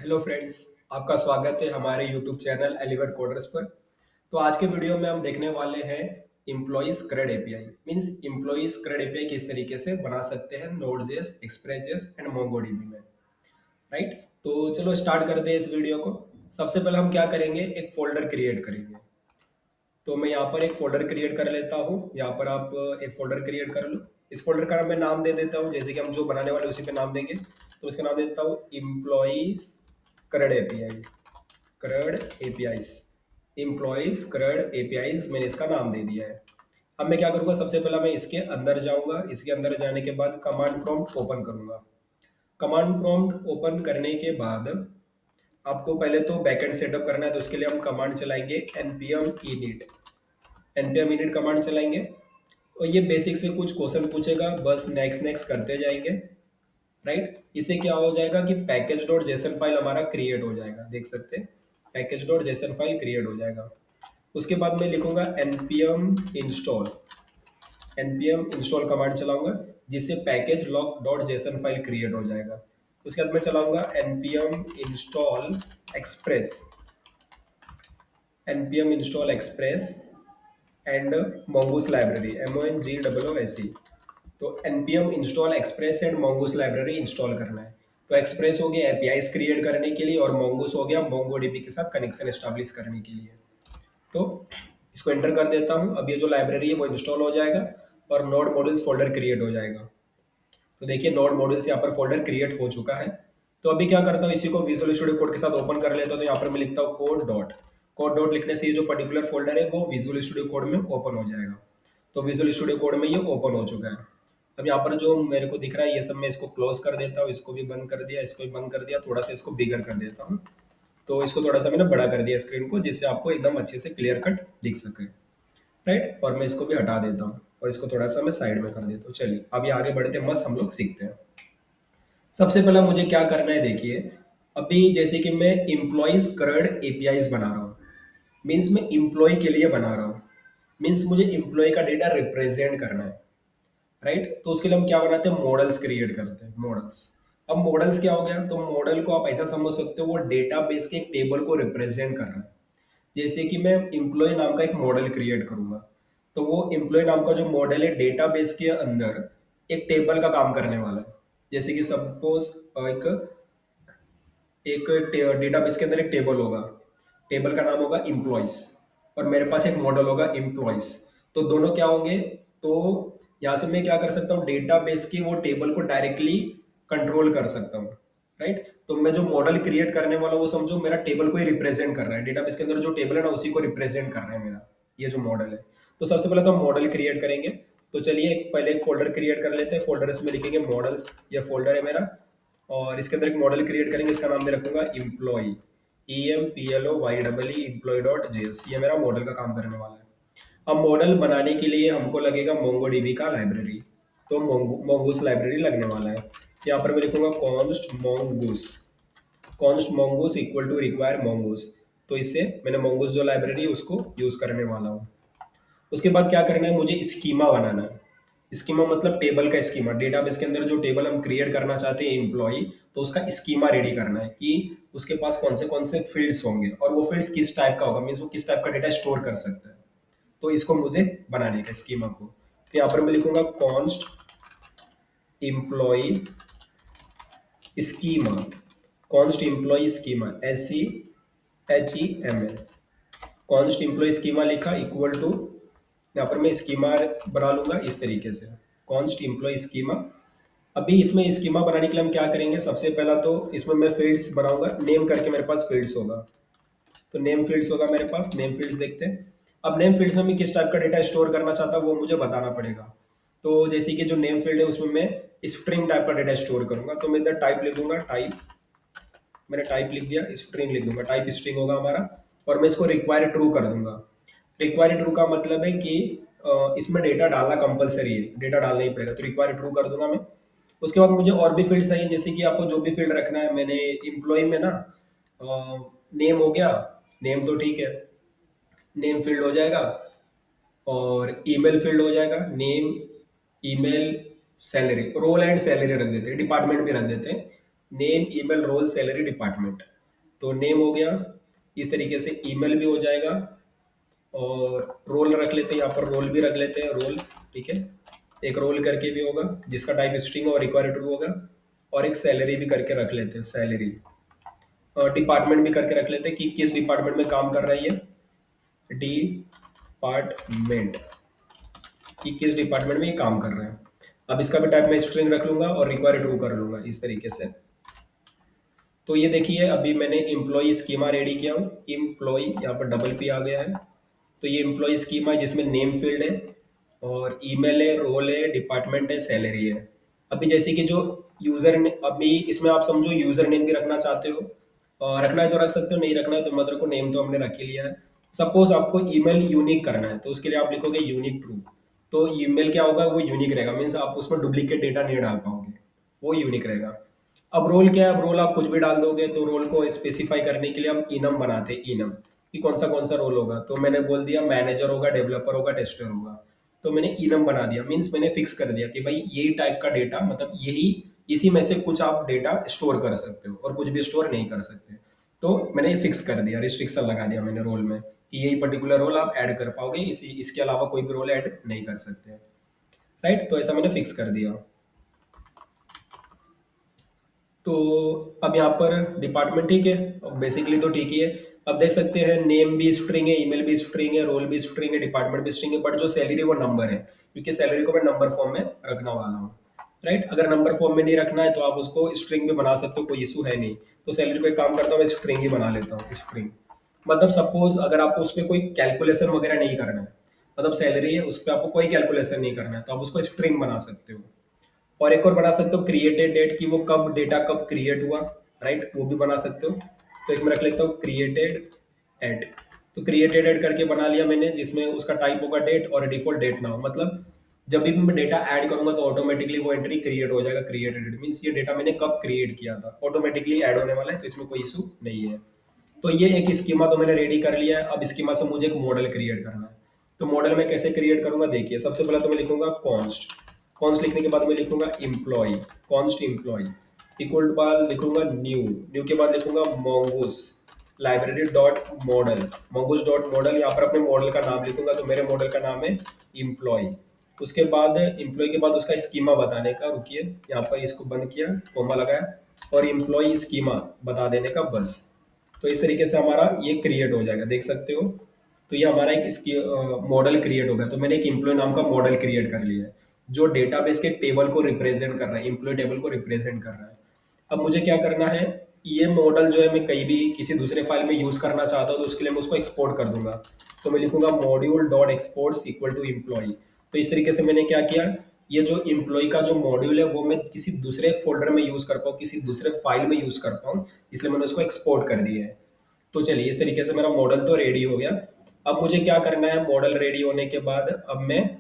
Hello friends. आपका स्वागत है हमारे यूट्यूब चैनल एलिवेट कोडर्स पर। तो आज के वीडियो में हम देखने वाले हैं employees CRUD API. Means employees CRUD API किस तरीके से बना सकते हैं नोड.js, एक्सप्रेस.js एंड मोंगोडीबी में। राइट। तो चलो स्टार्ट करते हैं इस वीडियो को। सबसे पहले हम क्या करेंगे, एक फोल्डर क्रिएट करेंगे। तो मैं यहाँ पर एक फोल्डर क्रिएट कर लेता हूँ। यहाँ पर आप एक फोल्डर क्रिएट कर लो। इस फोल्डर का मैं नाम दे देता हूँ, जैसे कि हम जो बनाने वाले उसी पे नाम देंगे। तो इसका नाम दे देता हूँ employees CRUD API. CRUD APIs, employees CRUD APIs, मैंने इसका नाम दे दिया है। अब मैं क्या करूंगा, सबसे पहले मैं इसके अंदर जाऊंगा। इसके अंदर जाने के बाद कमांड प्रॉम्प्ट ओपन करूंगा। कमांड प्रॉम्प्ट ओपन करने के बाद आपको पहले तो बैकएंड सेटअप करना है, तो उसके लिए हम कमांड चलाएंगे npm init। npm init command चलाएंगे और ये बेसिक से कुछ क्वेश्चन पूछेगा, बस नेक्स्ट नेक्स्ट करते जाएंगे। राइट। इससे क्या हो जाएगा कि पैकेज डॉट जेसन फाइल हमारा क्रिएट हो जाएगा, देख सकते हैं package dot JSON file create हो जाएगा। उसके बाद मैं लिखूंगा npm इंस्टॉल कमांड चलाऊंगा, जिससे package lock dot JSON file create हो जाएगा। उसके बाद मैं चलाऊंगा npm install express, npm install express and mongoose library, MONGOOSE। तो npm install express and mongoose library install करना है। तो एक्सप्रेस हो गया एपीआईज क्रिएट करने के लिए और mongoose हो गया मोंगोडीबी के साथ कनेक्शन एस्टेब्लिश करने के लिए। तो इसको एंटर कर देता हूँ। अब ये जो लाइब्रेरी है वो इंस्टॉल हो जाएगा और नोड मॉड्यूल्स फोल्डर क्रिएट हो जाएगा। तो देखिए नोड मॉड्यूल्स यहाँ पर फोल्डर क्रिएट हो चुका है। तो अभी क्या करता हूँ, इसी को विजुअल स्टूडियो कोड के साथ ओपन कर लेता हूँ। तो यहाँ पर मैं लिखता हूँ कोड डॉट लिखने से ये जो पर्टिकुलर फोल्डर है वो विजुअल स्टूडियो कोड में ओपन हो जाएगा। तो विजुअल स्टूडियो कोड में ये ओपन हो चुका है। अब यहाँ पर जो मेरे को दिख रहा है ये सब मैं इसको क्लोज कर देता हूँ। इसको भी बंद कर दिया, इसको भी बंद कर दिया, थोड़ा सा इसको बिगर कर देता हूँ। तो इसको थोड़ा सा मैंने बड़ा कर दिया स्क्रीन को, जिससे आपको एकदम अच्छे से क्लियर कट दिख सके। राइट। और मैं इसको भी हटा देता हूँ और इसको थोड़ा सा मैं साइड में कर देता हूँ। चलिए अभी आगे बढ़ते हैं, मस्त हम लोग सीखते हैं। सबसे पहला मुझे क्या करना है, देखिए अभी जैसे कि मैं इम्प्लॉइज CRUD एपीआईज बना रहा हूँ। मीन्स मैं इम्प्लॉय के लिए बना रहा हूँ। मीन्स मुझे इम्प्लॉय का डेटा रिप्रेजेंट करना है। राइट। तो उसके लिए हम क्या बनाते हैं, मॉडल्स क्रिएट करते हैं, मॉडल्स। अब मॉडल्स क्या हो गया, तो मॉडल को आप ऐसा समझ सकते हो वो डेटा बेस के एक टेबल को रिप्रेजेंट कर रहा है। जैसे कि मैं इम्प्लॉय नाम का एक मॉडल क्रिएट करूंगा, तो वो इम्प्लॉय नाम का जो मॉडल है डेटाबेस के अंदर एक टेबल का काम करने वाला है। जैसे कि सपोज एक एक डेटाबेस के अंदर एक टेबल होगा, टेबल का नाम होगा इम्प्लॉइज, और मेरे पास एक मॉडल होगा इम्प्लॉइज। तो दोनों क्या होंगे, तो यहाँ से मैं क्या कर सकता हूँ, डेटाबेस की वो टेबल को डायरेक्टली कंट्रोल कर सकता हूँ। राइट। तो मैं जो मॉडल क्रिएट करने वाला हूँ वो समझो मेरा टेबल को ही रिप्रेजेंट कर रहा है। डेटाबेस के अंदर जो टेबल है ना उसी को रिप्रेजेंट कर रहा है मेरा ये जो मॉडल है। तो सबसे पहले तो हम मॉडल क्रिएट करेंगे। तो चलिए पहले एक फोल्डर क्रिएट कर लेते हैं। फोल्डर में लिखेंगे मॉडल्स, ये फोल्डर है मेरा। और इसके अंदर एक मॉडल क्रिएट करेंगे, इसका नाम मैं रखूंगा इम्प्लॉय, EMPLOYEE employee.js। ये मेरा मॉडल का काम करने वाला है। अब मॉडल बनाने के लिए हमको लगेगा मोंगोडीबी का लाइब्रेरी। तो मोंगूस लाइब्रेरी लगने वाला है। यहाँ पर मैं लिखूंगा const mongoose equal to require mongoose. तो इससे मैंने मोंगूस जो लाइब्रेरी है उसको यूज करने वाला हूँ। उसके बाद क्या करना है, मुझे स्कीमा बनाना है। स्कीमा मतलब टेबल का स्कीमा, डेटाबेस के अंदर जो टेबल हम क्रिएट करना चाहते हैं एम्प्लॉय, तो उसका स्कीमा रेडी करना है कि उसके पास कौन से फील्ड्स होंगे और वो फील्ड्स किस टाइप का होगा, मीन्स वो किस टाइप का डेटा स्टोर कर सकता है। तो इसको मुझे बनाने का स्कीमा को। तो यहाँ पर मैं लिखूंगा const employ schema, const employ schema, SCHEMA। Const employ schema लिखा इक्वल टू, यहाँ पर मैं स्कीमा बना लूंगा इस तरीके से, कॉन्स्ट एम्प्लॉय स्कीमा। अभी इसमें स्कीमा बनाने के लिए हम क्या करेंगे, सबसे पहला तो इसमें मैं फील्ड्स बनाऊंगा, नेम करके मेरे पास फील्ड्स होगा। तो नेम फील्ड्स होगा मेरे पास, नेम फील्ड्स देखते हैं। अब नेम फील्ड्स में मैं किस टाइप का डेटा स्टोर करना चाहता हूँ वो मुझे बताना पड़ेगा। तो जैसे कि जो नेम फील्ड है उसमें मैं स्ट्रिंग टाइप का डेटा स्टोर करूंगा। तो मैं इधर टाइप लिख दूंगा, टाइप, मैंने टाइप लिख दिया, स्ट्रिंग लिख दूंगा, टाइप स्ट्रिंग होगा हमारा। और मैं इसको रिक्वायर ट्रू कर दूंगा। रिक्वायर ट्रू का मतलब है कि इसमें डेटा डालना कंपलसरी है, डेटा डालना ही पड़ेगा, तो रिक्वायर ट्रू कर दूंगा मैं। उसके बाद मुझे और भी फील्ड चाहिए, जैसे कि आपको जो भी फील्ड रखना है। मैंने इम्प्लॉय में ना नेम हो गया, नेम तो ठीक है, नेम फील्ड हो जाएगा। और ईमेल फील्ड हो जाएगा, name, email, salary, role and salary रख देते हैं, डिपार्टमेंट भी रख देते हैं। Name, email, role, salary, department. तो नेम हो गया, इस तरीके से ईमेल भी हो जाएगा, और रोल रख लेते हैं, यहाँ पर रोल भी रख लेते हैं, रोल। ठीक है, एक रोल करके भी होगा जिसका टाइप स्ट्रिंग और रिक्वायर्ड ट्रू होगा, और एक सैलरी भी करके रख लेते हैं, सैलरी। और डिपार्टमेंट भी करके रख लेते हैं कि किस डिपार्टमेंट में काम कर रहा है ये, डिपार्टमेंट, कि किस डिपार्टमेंट में ये काम कर रहा है। अब इसका भी टाइप मैं स्ट्रिंग रख लूंगा और रिक्वायर ट्रू कर लूंगा इस तरीके से। तो ये देखिए, अभी मैंने एम्प्लॉय स्कीमा रेडी किया हूँ, एम्प्लॉय यहाँ पर डबल पी आ गया है। तो ये एम्प्लॉय स्कीमा है जिसमें नेम फील्ड है, और ईमेल है, रोल है, डिपार्टमेंट है, सैलरी है। अभी जैसे कि जो यूजर ने, अभी इसमें आप समझो यूजर नेम भी रखना चाहते हो, और रखना है तो रख सकते हो, नहीं रखना है तो मत रखो, नेम तो हमने रख ही लिया है। सपोज आपको ईमेल यूनिक करना है, तो उसके लिए आप लिखोगे यूनिक ट्रू। तो ईमेल क्या होगा, वो यूनिक रहेगा, मीन्स आप उसमें डुप्लीकेट डेटा नहीं डाल पाओगे, वो यूनिक रहेगा। अब रोल क्या है, अब रोल आप कुछ भी डाल दोगे, तो रोल को स्पेसिफाई करने के लिए हम इनम बनाते हैं, इनम, कि कौन सा रोल होगा। तो मैंने बोल दिया मैनेजर होगा, डेवलपर होगा, टेस्टर होगा। तो मैंने इनम बना दिया, मीन्स मैंने फिक्स कर दिया कि भाई यही टाइप का डेटा, मतलब यही, इसी में से कुछ आप डेटा स्टोर कर सकते हो और कुछ भी स्टोर नहीं कर सकते। तो मैंने फिक्स कर दिया, रिस्ट्रिक्शन लगा दिया मैंने रोल में, कि यही पर्टिकुलर रोल आप ऐड कर पाओगे, इसी इसके अलावा कोई भी रोल ऐड नहीं कर सकते। राइट, तो ऐसा मैंने फिक्स कर दिया। तो अब यहाँ पर डिपार्टमेंट ठीक है, बेसिकली तो ठीक ही है। अब देख सकते हैं नेम भी स्ट्रिंग है, ईमेल भी स्ट्रिंग है, रोल भी स्ट्रिंग है, डिपार्टमेंट भी स्ट्रिंग है, बट जो सैलरी वो नंबर है, क्योंकि सैलरी को मैं नंबर फॉर्म में रखना वाला हूँ। राइट, अगर नंबर फॉर्म में नहीं रखना है तो आप उसको स्ट्रिंग भी बना सकते हो, कोई इशू है नहीं। तो सैलरी को एक काम करता हूँ, मैं स्ट्रिंग ही बना लेता हूँ, स्ट्रिंग। मतलब सपोज अगर आपको उस पर कोई कैलकुलेशन वगैरह नहीं करना है, मतलब सैलरी है उस पर आपको कोई कैलकुलेशन नहीं करना है, तो आप उसको स्ट्रिंग बना सकते हो। और एक और बना सकते हो क्रिएटेड डेट, की वो कब डेटा कब क्रिएट हुआ, राइट, वो भी बना सकते हो। तो एक मैं रख लेता हूँ क्रिएटेड एड। तो क्रिएटेड एड करके बना लिया मैंने, जिसमें उसका टाइप होगा डेट और डिफॉल्ट डेट ना हो, मतलब जब भी मैं डेटा ऐड करूंगा तो ऑटोमेटिकली वो एंट्री क्रिएट हो जाएगा, क्रिएटेड डेट मीन्स ये डेटा मैंने कब क्रिएट किया था, ऑटोमेटिकली ऐड होने वाला है, तो इसमें कोई इशू नहीं है। तो ये एक स्कीमा तो मैंने रेडी कर लिया है। अब स्कीमा से मुझे एक मॉडल क्रिएट करना है। तो मॉडल में कैसे क्रिएट करूंगा, देखिए, सबसे पहले तो मैं लिखूंगा कॉन्स्ट। कॉन्स्ट लिखने के बाद मैं लिखूंगा employ, const employ, equal to बाद लिखूंगा न्यू, न्यू के बाद लिखूंगा mongoose library dot model, mongoose dot model. यहाँ पर अपने मॉडल का नाम लिखूंगा, तो मेरे मॉडल का नाम है इम्प्लॉय। उसके बाद इम्प्लॉय के बाद उसका स्कीमा बताने का, रुकिए, यहाँ पर इसको बंद किया, कोमा लगाया, और इम्प्लॉय स्कीमा बता देने का, बस। तो इस तरीके से हमारा ये क्रिएट हो जाएगा, देख सकते हो। तो ये हमारा एक इसकी मॉडल क्रिएट हो गया। तो मैंने एक एम्प्लॉय नाम का मॉडल क्रिएट कर लिया है, जो डेटाबेस के टेबल को रिप्रेजेंट कर रहा है, एम्प्लॉय टेबल को रिप्रेजेंट कर रहा है। अब मुझे क्या करना है, ये मॉडल जो है मैं कहीं भी किसी दूसरे फाइल में यूज करना चाहता हूँ, तो उसके लिए मैं उसको एक्सपोर्ट कर दूंगा। तो मैं लिखूंगा module dot exports equal to employ. तो इस तरीके से मैंने क्या किया, ये जो इम्प्लॉय का जो मॉड्यूल है वो मैं किसी दूसरे फोल्डर में यूज कर पाऊँ, किसी दूसरे फाइल में यूज कर पाऊँ, इसलिए मैंने उसको एक्सपोर्ट कर दिया है। तो चलिए, इस तरीके से मेरा मॉडल तो रेडी हो गया। अब मुझे क्या करना है, मॉडल रेडी होने के बाद अब मैं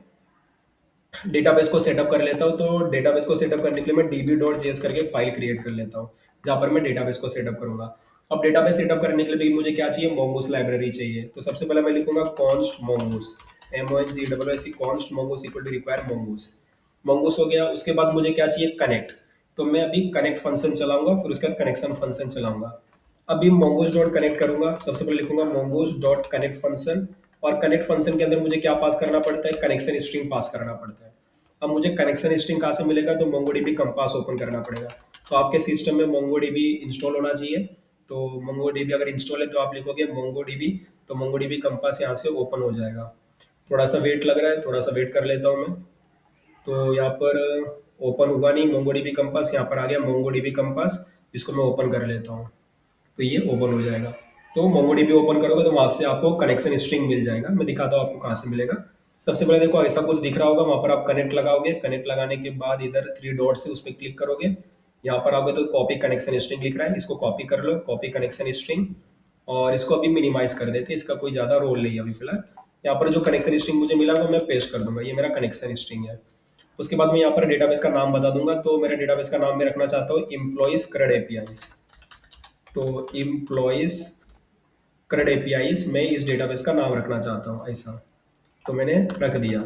डेटाबेस को सेटअप कर लेता हूँ। तो डेटाबेस को सेटअप करने के लिए मैं db.js करके एक फाइल क्रिएट कर लेता हूँ, जहाँ पर मैं डेटाबेस को सेटअप करूंगा। अब डेटाबेस सेटअप करने के लिए भी मुझे क्या चाहिए, मोंगोस लाइब्रेरी चाहिए। तो सबसे पहले मैं लिखूंगा const mongoose, MONGOOS, const mongoose equal to require mongoose. Mongoose हो गया। उसके बाद मुझे क्या चाहिए, कनेक्ट। तो मैं अभी कनेक्ट फंक्शन चलाऊंगा, फिर उसके बाद कनेक्शन फंक्शन चलाऊंगा। अभी मोंगोस डॉट कनेक्ट करूंगा, सबसे पहले लिखूंगा मोंगोस डॉट कनेक्ट फंक्शन। और कनेक्ट फंक्शन के अंदर मुझे क्या पास करना पड़ता है, कनेक्शन स्ट्रिंग पास करना पड़ता है। अब मुझे कनेक्शन स्ट्रिंग कहाँ से मिलेगा, तो मोंगोडीबी कंपास ओपन करना पड़ेगा। तो आपके सिस्टम में मोंगोडीबी इंस्टॉल होना चाहिए। तो मोंगोडीबी अगर इंस्टॉल है तो आप लिखोगे मोंगोडीबी, तो मोंगोडीबी कंपास यहाँ से ओपन हो जाएगा। थोड़ा सा वेट लग रहा है, थोड़ा सा वेट कर लेता हूँ मैं। तो यहाँ पर ओपन हुआ नहीं मोंगोडीबी कंपास, यहाँ पर आ गया मोंगोडीबी कंपास, इसको मैं ओपन कर लेता हूँ। तो ये ओपन हो जाएगा। तो मोंगोडीबी ओपन करोगे तो वहां से आपको कनेक्शन स्ट्रिंग मिल जाएगा। मैं दिखाता हूँ आपको कहाँ से मिलेगा। सबसे पहले देखो ऐसा कुछ दिख रहा होगा, वहां पर आप कनेक्ट लगाओगे, कनेक्ट लगाने के बाद इधर थ्री डॉट से उस पर क्लिक करोगे, यहाँ पर आओगे तो कॉपी कनेक्शन स्ट्रिंग लिख रहा है, इसको कॉपी कर लो, कॉपी कनेक्शन स्ट्रिंग। और इसको अभी मिनिमाइज कर देते हैं, इसका कोई ज्यादा रोल नहीं है अभी फिलहाल। यहाँ पर जो कनेक्शन स्ट्रिंग मुझे मिला वो मैं पेस्ट कर दूंगा, ये मेरा कनेक्शन स्ट्रिंग है। उसके बाद मैं यहाँ पर डेटाबेस का नाम बता दूंगा। तो मेरे डेटाबेस का नाम मैं रखना चाहता हूँ एम्प्लॉइज क्रड एपीआईज। तो एम्प्लॉइज करंट एपीआईज मैं इस डेटाबेस का नाम रखना चाहता हूँ ऐसा। तो मैंने रख दिया।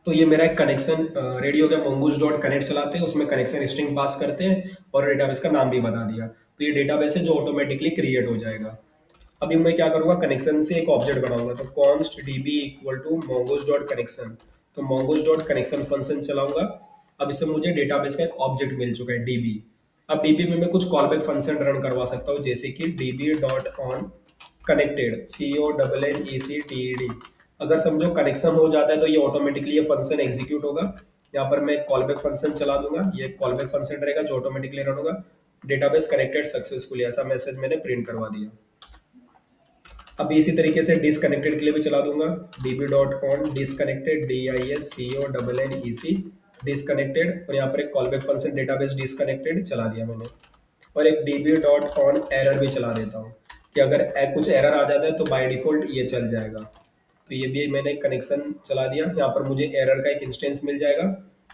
तो ये मेरा एक कनेक्शन रेडी हो गया। mongoose डॉट कनेक्ट चलाते हैं, उसमें कनेक्शन स्ट्रिंग पास करते हैं और डेटाबेस का नाम भी बता दिया। तो ये डेटाबेस है जो ऑटोमेटिकली क्रिएट हो जाएगा। अभी मैं क्या करूंगा, कनेक्शन से एक ऑब्जेक्ट बनाऊंगा। तो const DB equal to mongoose dot connection. तो mongoose डॉट कनेक्शन फंक्शन चलाऊंगा। अब इससे मुझे डेटाबेस का एक ऑब्जेक्ट मिल चुका है डीबी। अब डीबी में मैं कुछ कॉलबैक फंक्शन रन करवा सकता हूँ, जैसे कि dB dot on connected, CONNECTED। अगर समझो कनेक्शन हो जाता है तो ये ऑटोमेटिकली ये फंक्शन एग्जीक्यूट होगा। यहाँ पर मैं कॉलबैक फंक्शन चला दूंगा, ये कॉलबैक फंक्शन रहेगा जो ऑटोमेटिकली रन होगा। डेटाबेस कनेक्टेड सक्सेसफुली, ऐसा मैसेज मैंने प्रिंट करवा दिया। अब इसी तरीके से डिसकनेक्टेड के लिए भी चला दूंगा, dB dot on disconnected, DISCONNEC disconnected, और यहाँ पर एक कॉलबैक फंक्शन डेटाबेस डिसकनेक्टेड चला दिया मैंने। और एक डीबी डॉट ऑन एरर भी चला देता हूँ कि अगर कुछ एरर आ जाता है तो बाय डिफॉल्ट ये चल जाएगा। तो ये भी मैंने कनेक्शन चला दिया, यहाँ पर मुझे एरर का एक इंस्टेंस मिल जाएगा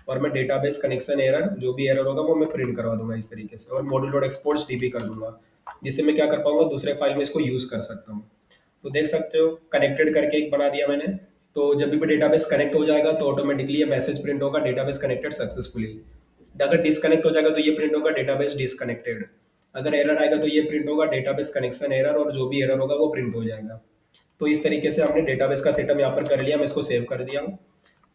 और मैं डेटाबेस कनेक्शन एरर जो भी एरर होगा वो मैं प्रिंट करवा दूंगा इस तरीके से, और मॉड्यूल डॉट एक्सपोर्ट्स डीबी कर दूंगा, जिससे मैं क्या कर पाऊंगा, दूसरे फाइल में इसको यूज कर सकता हूँ। तो देख सकते हो कनेक्टेड करके एक बना दिया मैंने। तो जब भी डेटाबेस कनेक्ट हो जाएगा तो ऑटोमेटिकली ये मैसेज प्रिंट होगा, डेटाबेस कनेक्टेड सक्सेसफुली। अगर डिस्कनेक्ट हो जाएगा तो ये प्रिंट होगा, डेटाबेस डिसकनेक्टेड। अगर एरर आएगा तो ये प्रिंट होगा, डेटाबेस कनेक्शन एरर, और जो भी एरर होगा वो प्रिंट हो जाएगा। तो इस तरीके से हमने डेटाबेस का सेटअप यहाँ पर कर लिया, मैं इसको सेव कर दिया हूँ।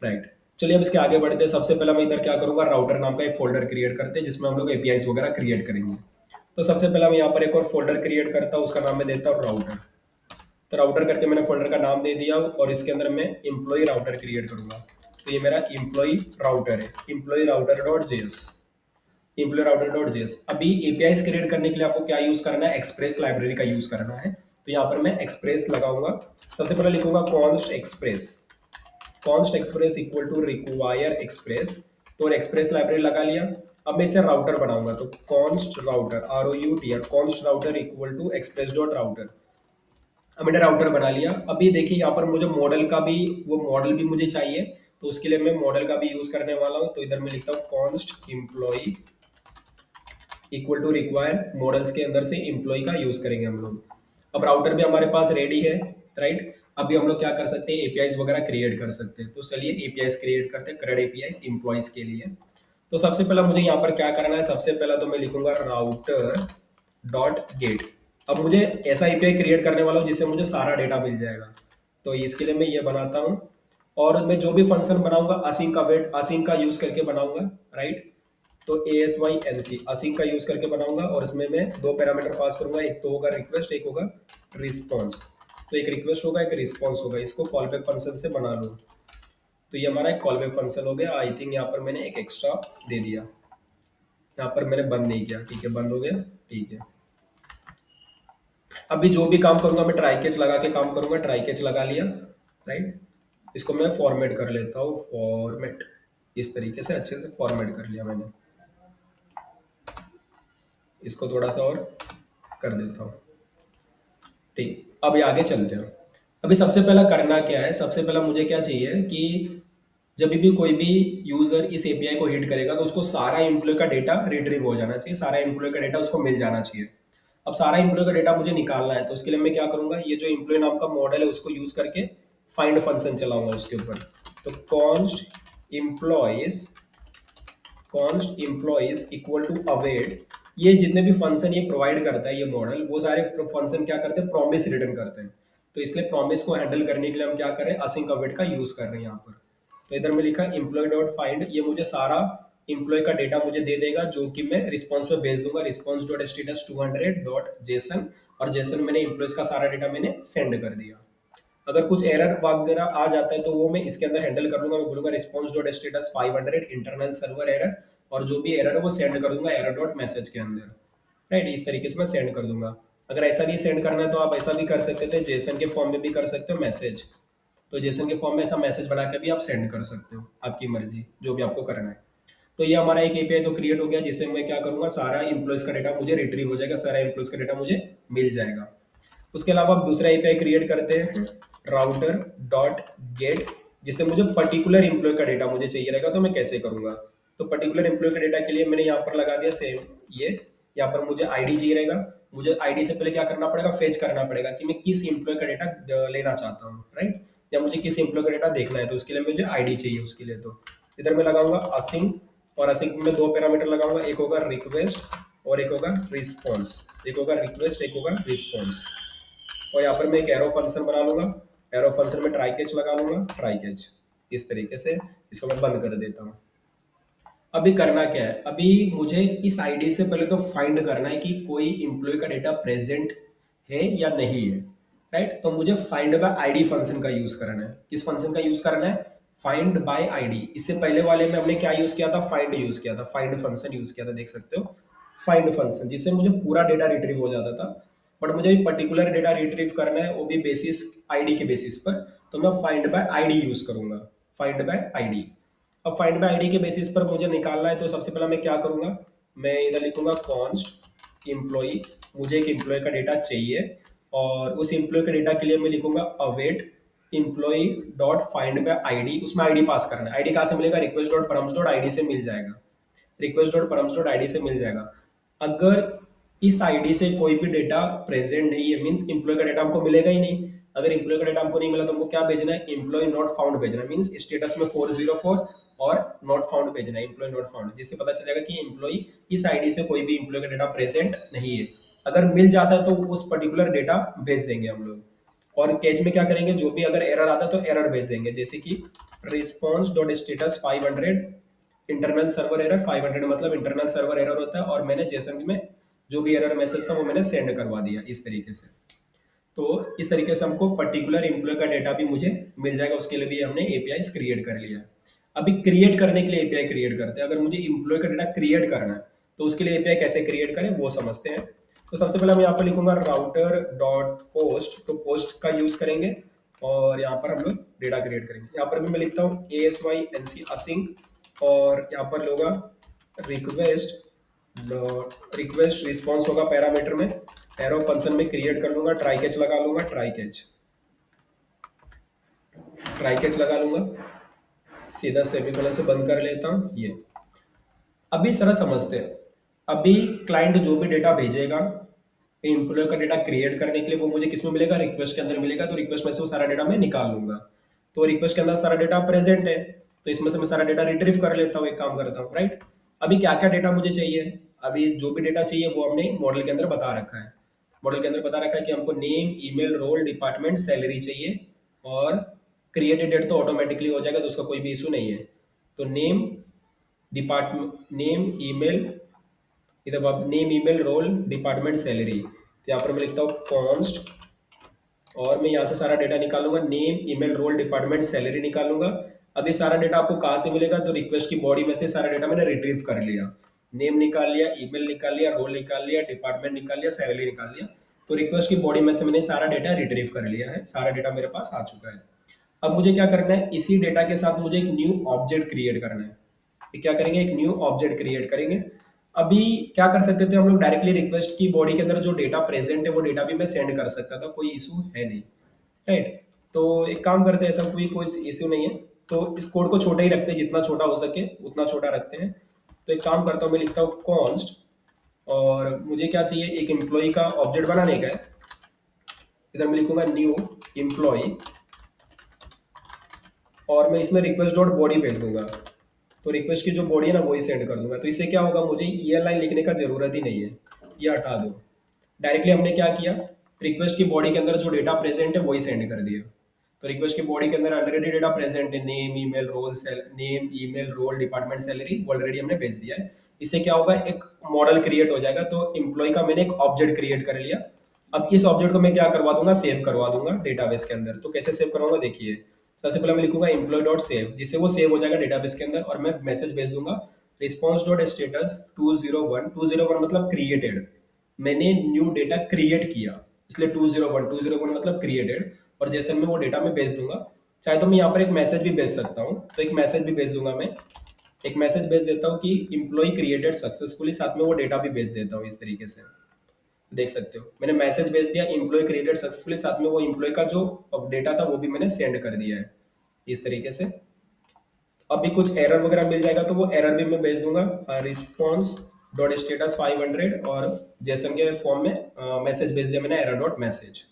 राइट, चलिए अब इसके आगे बढ़ते हैं। सबसे पहले मैं इधर क्या करूँगा, राउटर नाम का एक फोल्डर क्रिएट करते हैं जिसमें हम लोग एपीआईज वगैरह क्रिएट करेंगे। तो सबसे पहले मैं यहाँ पर एक और फोल्डर क्रिएट करता हूँ, उसका नाम मैं देता हूँ राउटर। तो राउटर करके मैंने फोल्डर का नाम दे दिया और इसके अंदर मैं एम्प्लॉय राउटर क्रिएट करूंगा। तो ये मेरा एम्प्लॉय राउटर है, employ router dot JS, employ router dot JS. अभी एपीआई क्रिएट करने के लिए आपको क्या यूज करना है, एक्सप्रेस लाइब्रेरी का यूज करना है। तो यहाँ पर मैं एक्सप्रेस लगाऊंगा। सबसे पहले लिखूंगा const express, const express equal to require express. तो एक्सप्रेस लाइब्रेरी लगा लिया। अब मैं इसे राउटर बनाऊंगा, तो const router, ROUTR, const router equal to express dot router. अब मैंने राउटर बना लिया। अभी देखिए यहाँ पर मुझे मॉडल का भी, वो मॉडल भी मुझे चाहिए, तो उसके लिए मैं मॉडल का भी यूज करने वाला हूँ। तो इधर मैं लिखता हूँ const employ equal to require, models के अंदर से एम्प्लॉय का यूज करेंगे हम लोग। अब राउटर भी हमारे पास रेडी है, राइट। अभी हम लोग क्या कर सकते हैं, एपीआईज वगैरह क्रिएट कर सकते हैं। तो चलिए एपीआईज क्रिएट करते हैं, क्रेड एपीआईज एम्प्लॉयज के लिए। तो सबसे पहला मुझे यहाँ पर क्या करना है, सबसे पहला तो मैं लिखूंगा राउटर डॉट गेट। अब मुझे ऐसा एपीआई क्रिएट करने वाला हूँ जिससे मुझे सारा डेटा मिल जाएगा। तो इसके लिए मैं ये बनाता हूँ, और मैं जो भी फंक्शन बनाऊंगा असिंक का वेट, असिंक का यूज करके बनाऊंगा, राइट। तो ASYNC असिंक का यूज करके बनाऊंगा, और इसमें मैं दो पैरामीटर पास करूंगा, एक तो होगा रिक्वेस्ट, एक होगा रिस्पॉन्स। तो एक रिक्वेस्ट होगा, एक रिस्पॉन्स होगा, इसको कॉलबैक फंक्शन से बना लो। तो ये हमारा एक कॉलबैक फंक्शन हो गया। आई थिंक यहाँ पर मैंने एक एक्स्ट्रा दे दिया, यहाँ पर मैंने बंद नहीं किया, ठीक है, बंद हो गया, ठीक है। अभी जो भी काम करूंगा मैं ट्राई कैच लगा के काम करूंगा, ट्राई कैच लगा लिया, राइट। इसको मैं फॉर्मेट कर लेता हूँ, फॉर्मेट, इस तरीके से अच्छे से फॉर्मेट कर लिया मैंने। इसको थोड़ा सा और कर देता हूँ, ठीक। अभी आगे चलते हैं। अभी सबसे पहला करना क्या है, सबसे पहला मुझे क्या चाहिए कि जब भी कोई भी यूजर इस एपीआई को हिट करेगा तो उसको सारा एम्प्लॉय का डेटा रिट्रीव हो जाना चाहिए, सारा एम्प्लॉय का डेटा उसको मिल जाना चाहिए। अब सारा एम्प्लॉय का डेटा मुझे निकालना है, तो उसके लिए मैं क्या करूंगा, ये जो एम्प्लॉय नाम का मॉडल है उसको यूज करके फाइंड फंक्शन चलाऊंगा उसके ऊपर। तो const employees, const employees equal to await, ये जितने भी फंक्शन ये प्रोवाइड करता है ये मॉडल, वो सारे फंक्शन क्या करते हैं, प्रॉमिस रिटर्न करते हैं। तो इसलिए प्रॉमिस को हैंडल करने के लिए हम क्या करें, असिंक अवेट का यूज कर रहे हैं यहाँ पर। तो इधर में लिखा एम्प्लॉय डॉट फाइंड, ये मुझे सारा एम्प्लॉय का डेटा मुझे दे देगा जो कि मैं रिस्पॉन्स में भेज दूंगा, response dot status 200 dot JSON. और जेसन मैंने एम्प्लॉयज का सारा डेटा मैंने सेंड कर दिया। अगर कुछ एरर वगैरह आ जाता है तो वो मैं इसके अंदर हैंडल कर लूंगा, मैं बोलूंगा response dot status 500 internal server error, और जो भी एरर है वो सेंड कर दूंगा एरर डॉट मैसेज के अंदर, राइट। इस तरीके से मैं सेंड कर दूंगा। अगर ऐसा नहीं सेंड करना है तो आप ऐसा भी कर सकते थे, जेसन के फॉर्म में भी कर सकते हो मैसेज। तो जेसन के फॉर्म में ऐसा मैसेज बना के भी आप सेंड कर सकते हो, आपकी मर्जी, जो भी आपको करना है। तो ये हमारा एक एपीआई तो क्रिएट हो गया, जिससे मैं क्या करूंगा, सारा एम्प्लॉयज का डेटा मुझे रिट्रीव हो जाएगा, सारा एम्प्लॉयज का डेटा मुझे मिल जाएगा। उसके अलावा आप दूसरा एपीआई क्रिएट करते हैं, राउटर डॉट गेट, जिससे मुझे पर्टिकुलर एम्प्लॉय का डेटा मुझे चाहिए रहेगा। तो मैं कैसे करूंगा, तो पर्टिकुलर एम्प्लॉय का डेटा के लिए मैंने यहाँ पर लगा दिया सेम, ये यहाँ पर मुझे आईडी चाहिए रहेगा। मुझे आईडी से पहले क्या करना पड़ेगा, फेच करना पड़ेगा कि मैं किस एम्प्लॉय का डेटा लेना चाहता हूँ, राइट। या मुझे किसी एम्प्लॉय का डेटा देखना है तो उसके लिए मुझे आईडी चाहिए उसके लिए। तो इधर मैं लगाऊंगा असिंक, और असिंक में दो पैरामीटर लगाऊंगा, एक होगा रिक्वेस्ट और एक होगा रिस्पॉन्स। एक होगा रिक्वेस्ट, एक होगा रिस्पॉन्स। और यहाँ पर मैं एक एरो फंक्शन बना लूंगा, एरो फंक्शन में ट्राई कैच लगा लूंगा, ट्राई कैच। इस तरीके से इसको मैं बंद कर देता हूँ। अभी करना क्या है, अभी मुझे इस आईडी से पहले तो फाइंड करना है कि कोई इंप्लॉय का डेटा प्रेजेंट है या नहीं है, राइट। तो मुझे फाइंड बाय आईडी फंक्शन का यूज करना है। किस फंक्शन का यूज करना है, फाइंड बाय आईडी। इससे पहले वाले में हमने क्या यूज किया था, फाइंड यूज किया था, फाइंड फंक्शन यूज किया था, देख सकते हो, फाइंड फंक्शन, जिससे मुझे पूरा डेटा रिट्रीव हो जाता था। बट मुझे पर्टिकुलर डेटा रिट्रीव करना है, वो भी बेसिस आईडी के बेसिस पर, तो मैं फाइंड बाय आईडी यूज करूंगा, फाइंड बाय आईडी। अब फाइंड बाय आईडी के बेसिस पर मुझे निकालना है, तो सबसे पहले मैं क्या करूंगा, मैं इधर लिखूंगा कॉन्स्ट एम्प्लॉई, मुझे एक एम्प्लॉय का डेटा चाहिए, और उस एम्प्लॉय के डेटा के लिए मैं लिखूंगा await employee dot find by ID. उसमें आईडी पास करना है। आईडी कहाँ से मिलेगा, request dot params dot ID से मिल जाएगा, request dot params dot ID से मिल जाएगा। अगर इस आईडी से कोई भी डेटा प्रेजेंट नहीं है, मींस एम्प्लॉय का डेटा हमको मिलेगा ही नहीं। अगर एम्प्लॉय का डेटा हमको नहीं मिला तो हमको क्या भेजना है, एम्प्लॉय नॉट फाउंड भेजना है, मींस स्टेटस में 404 और नॉट फाउंड भेजना है, एम्प्लॉय नॉट फाउंड, जिससे पता चलेगा कि एम्प्लॉय इस आईडी से कोई भी एम्प्लॉय का डेटा प्रेजेंट नहीं है। अगर मिल जाता है तो उस पर्टिकुलर डेटा भेज देंगे हम लोग। और कैच में क्या करेंगे, जो भी अगर एरर आता है तो एरर भेज देंगे, जैसे कि response dot status 500, internal server error 500, मतलब इंटरनल सर्वर एरर होता है, और मैंने जेसन में जो भी एरर मैसेज था वो मैंने सेंड करवा दिया इस तरीके से। तो इस तरीके से हमको पर्टिकुलर एम्प्लॉय का डेटा भी मुझे मिल जाएगा, उसके लिए भी हमने एपीआई क्रिएट कर लिया है। अभी क्रिएट करने के लिए एपीआई क्रिएट करते हैं। अगर मुझे एम्प्लॉय का डेटा क्रिएट करना है तो उसके लिए एपीआई कैसे क्रिएट करें वो समझते हैं। तो सबसे पहले मैं यहाँ पर लिखूंगा राउटर डॉट पोस्ट, तो पोस्ट का यूज करेंगे और यहाँ पर हम लोग डेटा क्रिएट करेंगे। यहाँ पर भी मैं लिखता हूँ ASYNC असिंक, और यहाँ पर होगा रिक्वेस्ट रिक्वेस्ट रिस्पॉन्स होगा पैरामीटर में, एरो फंक्शन में क्रिएट कर लूंगा, ट्राई कैच लगा लूंगा, ट्राई कैच, ट्राई कैच लगा लूंगा, सीधा सेमीकोलन से बंद कर लेता हूँ ये। अभी जरा समझते हैं, अभी क्लाइंट जो भी डेटा भेजेगा एम्प्लॉय का डेटा क्रिएट करने के लिए, वो मुझे किसमें मिलेगा, रिक्वेस्ट के अंदर मिलेगा। तो रिक्वेस्ट में से वो सारा डेटा मैं निकाल लूंगा। तो रिक्वेस्ट के अंदर सारा डेटा प्रेजेंट है, तो इसमें से मैं सारा डेटा रिट्रीव कर लेता हूँ, एक काम करता हूँ, राइट। अभी क्या क्या डेटा मुझे चाहिए, अभी जो भी डेटा चाहिए वो हमने मॉडल के अंदर बता रखा है। मॉडल के अंदर बता रखा है कि हमको name, email, role, department, salary चाहिए, और क्रिएटेड डेट तो ऑटोमेटिकली हो जाएगा, तो उसका कोई भी इशू नहीं है। तो नेम, डिपार्टमेंट, नेम, ईमेल, इधर name, email, role, department, salary, तो यहाँ पर मैं लिखता हूँ कॉन्स्ट, और मैं यहाँ से सारा डेटा निकालूंगा, name, email, role, department, salary निकालूंगा। अब ये सारा डेटा आपको कहाँ से मिलेगा, तो रिक्वेस्ट की बॉडी में से सारा डेटा मैंने रिट्रीव कर लिया। नेम निकाल लिया, ईमेल निकाल लिया, रोल निकाल लिया, डिपार्टमेंट निकाल लिया, सैलरी निकाल लिया। तो रिक्वेस्ट की बॉडी में से मैंने सारा डेटा रिट्रीव कर लिया है, सारा डेटा मेरे पास आ चुका है। अब मुझे क्या करना है, इसी डेटा के साथ मुझे एक न्यू ऑब्जेक्ट क्रिएट करना है। ये क्या करेंगे, एक न्यू ऑब्जेक्ट क्रिएट करेंगे। अभी क्या कर सकते थे हम लोग, डायरेक्टली रिक्वेस्ट की बॉडी के अंदर जो डेटा प्रेजेंट है वो डेटा भी मैं सेंड कर सकता था, कोई इशू है नहीं, राइट। तो एक काम करते हैं, ऐसा कोई कोई इश्यू नहीं है, तो इस कोड को छोटा ही रखते हैं, जितना छोटा हो सके उतना छोटा रखते हैं। तो एक काम करता हूँ, मैं लिखता हूँ कॉन्स्ट, और मुझे क्या चाहिए, एक एम्प्लॉय का ऑब्जेक्ट बनाने का है। इधर मैं लिखूंगा न्यू एम्प्लॉय, और मैं इसमें रिक्वेस्ट डॉट बॉडी भेज दूंगा। तो रिक्वेस्ट की जो बॉडी है ना वही सेंड कर दूंगा। तो इससे क्या होगा, मुझे ये लाइन लिखने का जरूरत ही नहीं है, ये हटा दो। डायरेक्टली हमने क्या किया, रिक्वेस्ट की बॉडी के अंदर जो डेटा प्रेजेंट है वही सेंड कर दिया। तो रिक्वेस्ट की बॉडी के अंदर ऑलरेडी डेटा प्रेजेंट है, name, email, role, name, email, role, department, salary, already हमने भेज दिया है। इससे क्या होगा, एक मॉडल क्रिएट हो जाएगा। तो एम्प्लॉय का मैंने एक ऑब्जेक्ट क्रिएट कर लिया। अब इस ऑब्जेक्ट को मैं क्या करवा दूंगा, सेव करवा दूंगा डेटाबेस के अंदर। तो कैसे सेव करवाऊंगा, देखिए, सबसे पहले मैं लिखूंगा एम्प्लॉय डॉट सेव, जिससे वो सेव हो जाएगा डेटाबेस के अंदर, और मैं मैसेज भेज दूंगा रिस्पॉन्स डॉट स्टेटस 201, 201 मतलब क्रिएटेड, मैंने न्यू डेटा क्रिएट किया, इसलिए 201, 201 मतलब क्रिएटेड। और जैसे मैं वो डेटा में भेज दूंगा, चाहे तो मैं यहाँ पर एक मैसेज भी भेज सकता हूँ, तो एक मैसेज भी भेज दूंगा मैं, एक मैसेज भेज देता हूँ कि इम्प्लॉय क्रिएटेड सक्सेसफुली, साथ में वो डेटा भी भेज देता हूँ इस तरीके से। देख सकते हो, मैंने मैसेज भेज दिया इम्प्लॉय क्रिएटेड सक्सेसफुली, साथ में वो इम्प्लॉय का जो डेटा था वो भी मैंने सेंड कर दिया है इस तरीके से। अभी कुछ एरर वगैरह मिल जाएगा तो वो एरर भी मैं भेज दूंगा, रिस्पॉन्स डॉट स्टेटस 500, और जेसन के फॉर्म में मैसेज भेज दिया मैंने, एरर डॉट मैसेज।